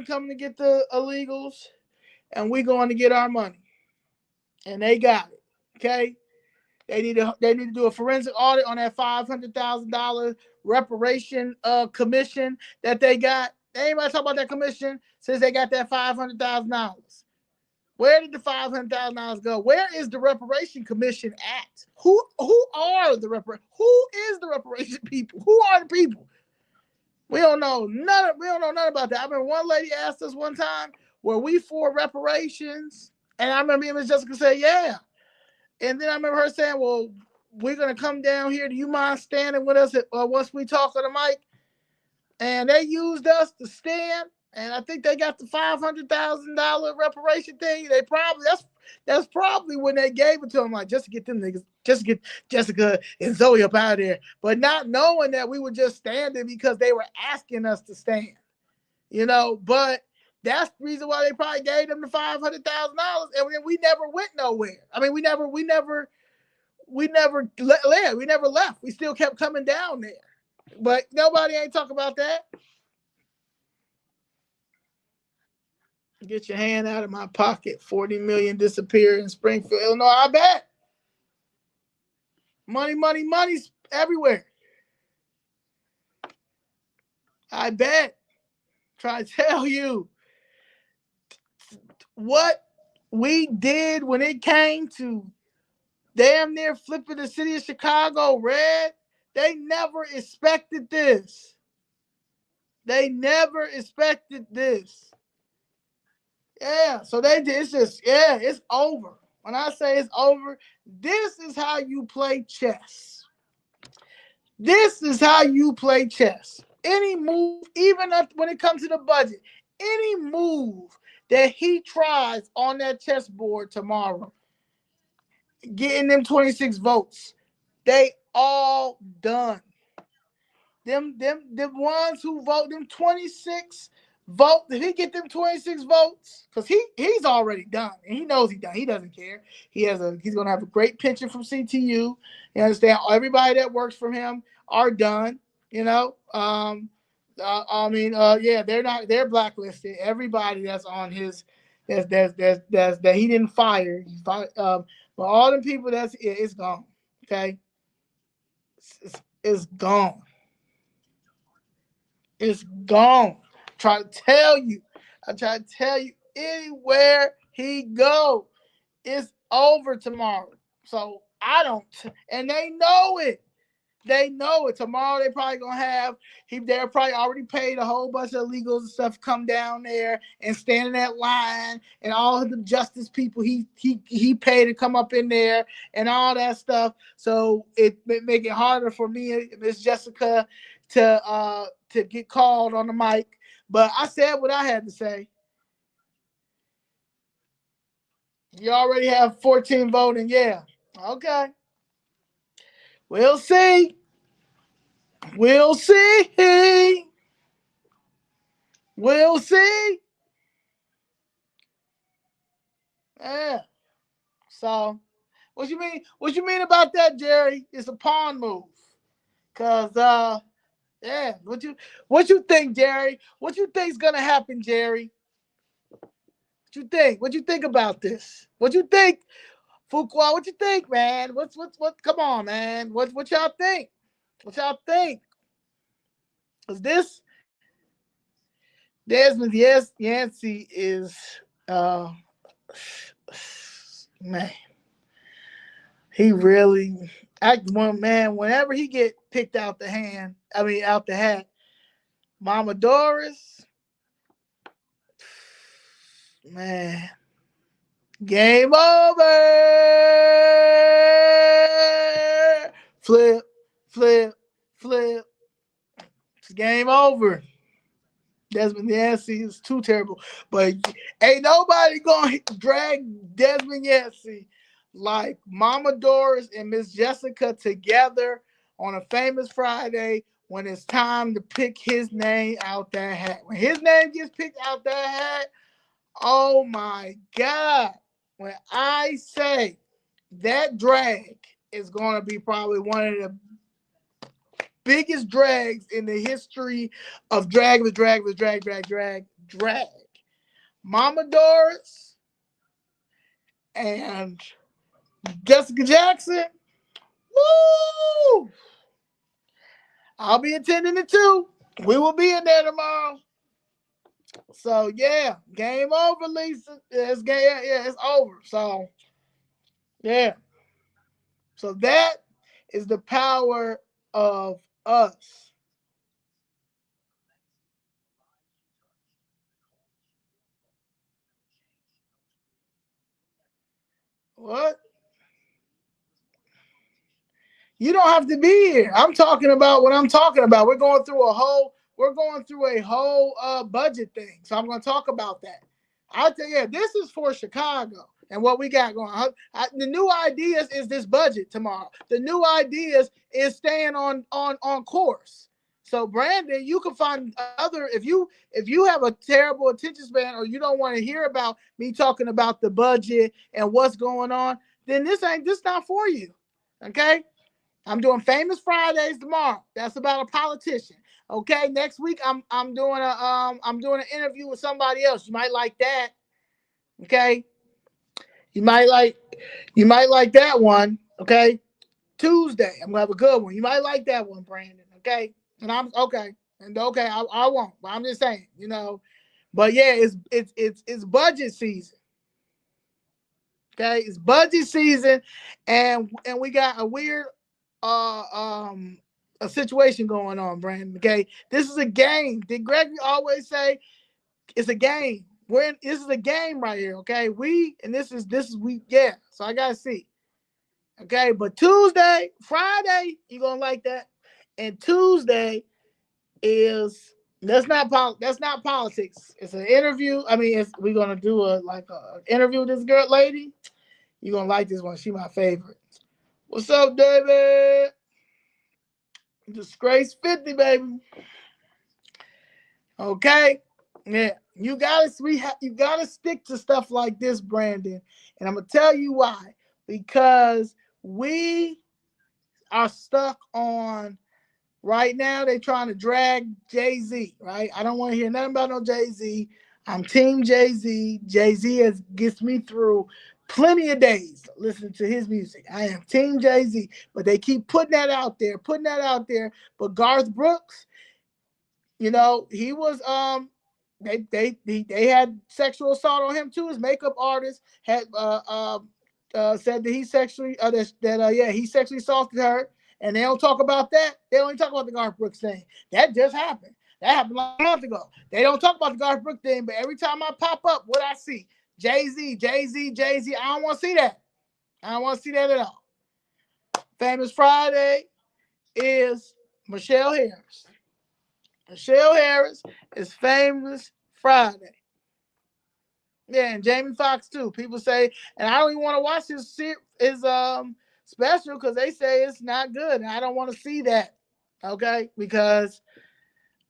[SPEAKER 1] coming to get the illegals, and we going to get our money. And they got it. Okay? They need to do a forensic audit on that $500,000 reparation commission that they got. Anybody talk about that commission since they got that $500,000? Where did the $500,000 go? Where is the reparation commission at? Who is the reparation people? Who are the people? We don't know none about that. I remember one lady asked us one time, were we for reparations? And I remember Miss Jessica say, yeah. And then I remember her saying, well, we're going to come down here. Do you mind standing with us once we talk on the mic? And they used us to stand. And I think they got the $500,000 reparation thing. That's probably when they gave it to them, like, just to get them niggas, just to get Jessica and Zoe up out of there. But not knowing that we were just standing because they were asking us to stand. But that's the reason why they probably gave them the $500,000, and then we never went nowhere. I mean, we never left. We still kept coming down there, but nobody ain't talk about that. Get your hand out of my pocket. 40 million disappeared in Springfield, Illinois. I bet. Money's everywhere. I bet. Try to tell you what we did when it came to damn near flipping the city of Chicago red. They never expected this. Yeah, so it's over. When I say it's over, this is how you play chess. Any move, even when it comes to the budget, any move that he tries on that chessboard tomorrow, getting them 26 votes, they all done. Them ones who vote, them 26 vote, if he get them 26 votes, because he's already done, and he knows he done. He doesn't care. He's gonna have a great pension from CTU. You understand? Everybody that works for him are done. They're blacklisted. Everybody that's on his that he didn't fire. But all the people it's gone. Okay, it's gone. It's gone. I try to tell you. Anywhere he go, it's over tomorrow. So I don't, and they know it. Tomorrow they probably gonna have they're probably already paid a whole bunch of illegals and stuff come down there and stand in that line, and all of the justice people he paid to come up in there and all that stuff. So it make it harder for me and Miss Jessica to get called on the mic. But I said what I had to say. You already have 14 voting, yeah. Okay. We'll see. We'll see. We'll see. Yeah. So, what you mean? What you mean about that, Jerry? It's a pawn move. Cause yeah. What you think, Jerry? What you think's gonna happen, Jerry? What you think? What you think about this? What you think, Fuqua? What you think, man? What? Come on, man. What y'all think? What y'all think? Cause this Desmond, yes, Yancey is uh man. He really act one man. Whenever he get picked out the hand, I mean out the hat, Mama Doris, man, game over. Flip, flip, flip. It's game over. Desmond Yancey is too terrible, but ain't nobody gonna drag Desmond Yancey like Mama Doris and Miss Jessica together on a famous Friday when it's time to pick his name out that hat. When his name gets picked out that hat, oh my God. When I say that drag is gonna be probably one of the biggest drags in the history of drag. Mama Doris and Jessica Jackson. Woo! I'll be attending it too. We will be in there tomorrow. So yeah, game over, Lisa. It's game. Yeah, it's over. So yeah. So that is the power of us. What? You don't have to be here. I'm talking about what I'm talking about. We're going through a whole budget thing. So I'm going to talk about that. I'll tell you, this is for Chicago and what we got going on. The new ideas is this budget tomorrow. The new ideas is staying on course. So Brandon, you can find other if you have a terrible attention span or you don't want to hear about me talking about the budget and what's going on, then this not for you. Okay? I'm doing Famous Fridays tomorrow. That's about a politician. Okay, next week I'm doing an interview with somebody else. You might like that. Okay, you might like you might like that one. Okay, Tuesday I'm gonna have a good one. You might like that one, Brandon. Okay, and I'm okay. And okay, I won't. But I'm just saying, But yeah, it's budget season. Okay, it's budget season, and we got a weird uh um a situation going on, Brandon. Okay, this is a game. Did Gregory always say it's a game? This is a game right here. Okay, this is we yeah. So I gotta see. Okay, but Tuesday, Friday, you gonna like that, and Tuesday is that's not politics. It's an interview. I mean, we're gonna do a interview with this girl lady. You're gonna like this one. She my favorite. What's up, David? Disgrace 50, baby. Okay. Yeah. You gotta stick to stuff like this, Brandon. And I'm gonna tell you why. Because we are stuck on right now. They trying to drag Jay-Z, right? I don't want to hear nothing about no Jay-Z. I'm Team Jay-Z. Jay-Z gets me through plenty of days listening to his music. I am Team Jay-Z, but they keep putting that out there, putting that out there. But Garth Brooks, he was they had sexual assault on him too. His makeup artist had said that he sexually he sexually assaulted her, and they don't talk about that. They only talk about the Garth Brooks thing. That just happened. That happened like a month ago. They don't talk about the Garth Brooks thing, but every time I pop up, what I see, Jay-Z, Jay-Z, Jay-Z. I don't want to see that. I don't want to see that at all. Famous Friday is Michelle Harris. Michelle Harris is Famous Friday. Yeah, and Jamie Foxx too. People say, and I don't even want to watch his special because they say it's not good, and I don't want to see that. Okay, because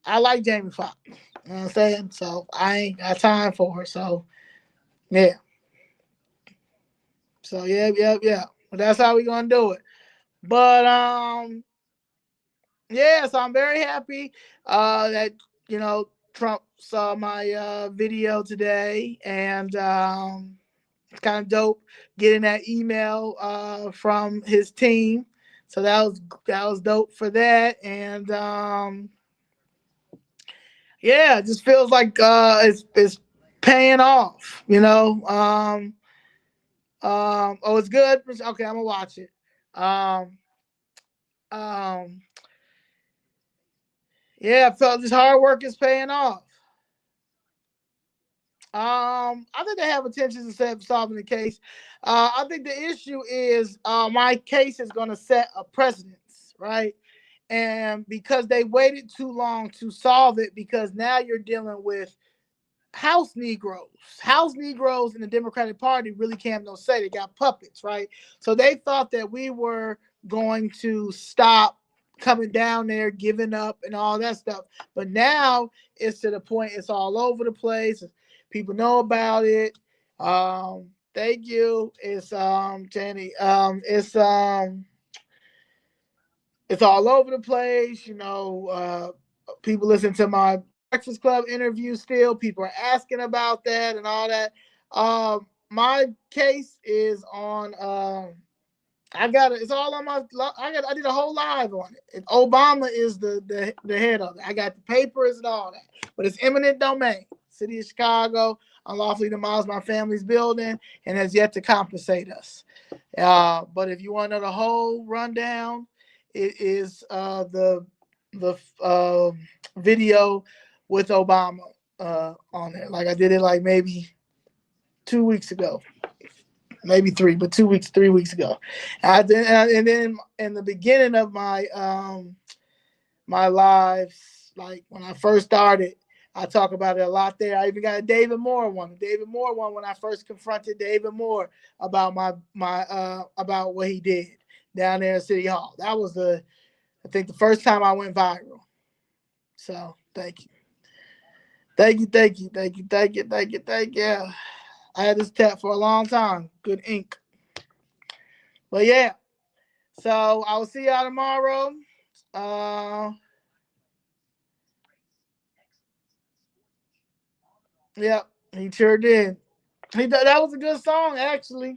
[SPEAKER 1] I like Jamie Foxx. You know what I'm saying? So I ain't got time for her. So yeah. So yeah. But that's how we gonna do it. But yeah, so I'm very happy that Trump saw my video today, and it's kind of dope getting that email from his team. So that was dope for that, and yeah, it just feels like it's paying off. Oh, it's good. Okay, I'm gonna watch it. Um, um, yeah, I felt this hard work is paying off. I think they have intentions of solving the case. I think the issue is my case is going to set a precedence, right? And because they waited too long to solve it, because now you're dealing with House Negroes. House Negroes in the Democratic Party really can't have no say. They got puppets, right? So they thought that we were going to stop coming down there, giving up, and all that stuff. But now it's to the point it's all over the place. People know about it. Thank you. It's Jenny. It's all over the place. People listen to my Breakfast Club interview still. People are asking about that and all that. My case is on. I got it. It's all on my. I did a whole live on it. And Obama is the head of it. I got the papers and all that. But it's eminent domain. City of Chicago unlawfully demolished my family's building and has yet to compensate us. But if you want to know the whole rundown, it is the video with Obama on there. Like I did it like maybe 2 weeks ago, maybe three, but 2 weeks, 3 weeks ago. And then in the beginning of my lives, like when I first started, I talk about it a lot there. I even got a David Moore one. When I first confronted David Moore about my about what he did down there at City Hall. That was I think the first time I went viral. So thank you. Thank you. I had this tap for a long time. Good ink. But yeah. So I will see y'all tomorrow. Yep, he sure did. That was a good song, actually.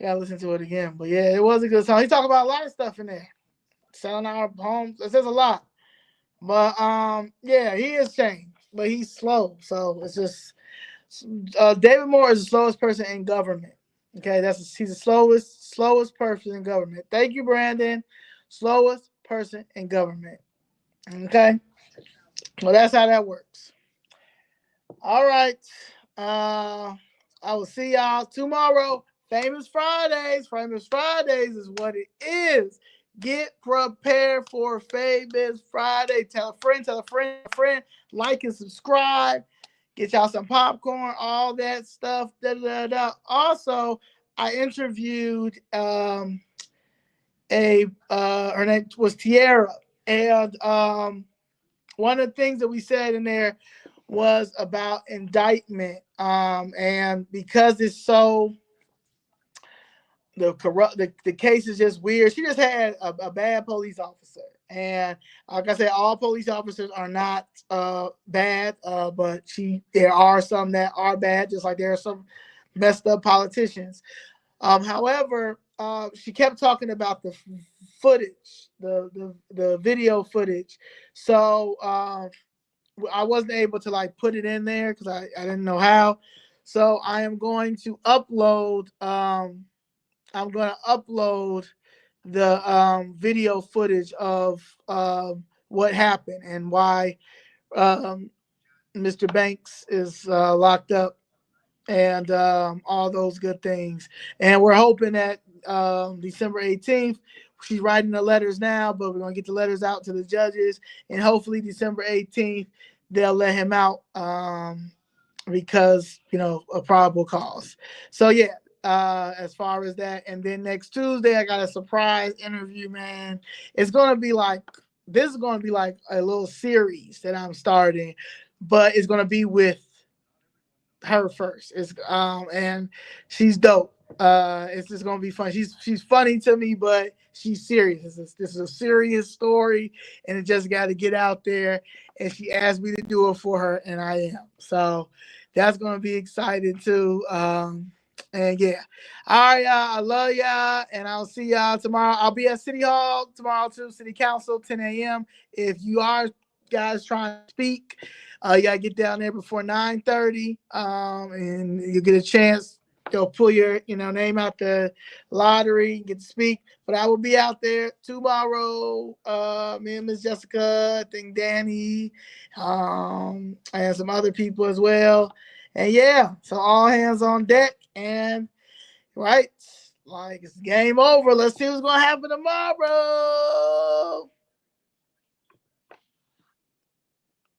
[SPEAKER 1] I gotta listen to it again. But yeah, it was a good song. He talked about a lot of stuff in there. Selling our homes. It says a lot. But yeah, he is changed. But he's slow. So it's just David Moore is the slowest person in government. Okay, he's the slowest person in government. Thank you, Brandon. Slowest person in government. Okay. Well, that's how that works. All right. I will see y'all tomorrow. Famous Fridays. Famous Fridays is what it is. Get prepared for Famous Friday. Tell a friend, like and subscribe. Get y'all some popcorn, all that stuff. Da, da, da. Also, I interviewed her name was Tiara. And one of the things that we said in there was about indictment. And because it's so the case is just weird. She just had a bad police officer. And like I said, all police officers are not bad, but there are some that are bad, just like there are some messed up politicians. However, she kept talking about the footage, the video footage. So I wasn't able to like put it in there because I didn't know how. So I am going to upload. I'm going to upload the video footage of what happened and why Mr. Banks is locked up and all those good things. And we're hoping that December 18th, she's writing the letters now, but we're going to get the letters out to the judges. And hopefully December 18th, they'll let him out because, of probable cause. So, yeah, as far as that. And then next Tuesday, I got a surprise interview, man. It's gonna be like this is gonna be like a little series that I'm starting, but it's gonna be with her first. It's and she's dope. It's just gonna be fun. She's funny to me, but she's serious. This is a serious story, and it just got to get out there. And she asked me to do it for her, and I am. So that's gonna be exciting too. And yeah, all right, y'all. I love y'all, and I'll see y'all tomorrow. I'll be at City Hall tomorrow too. City Council, 10 a.m. If you are guys trying to speak, you gotta get down there before 9:30, and you get a chance. They'll pull your name out the lottery, get to speak. But I will be out there tomorrow. Me and Miss Jessica, I think Danny, and some other people as well. And yeah, so all hands on deck. And right, like it's game over. Let's see what's gonna happen tomorrow.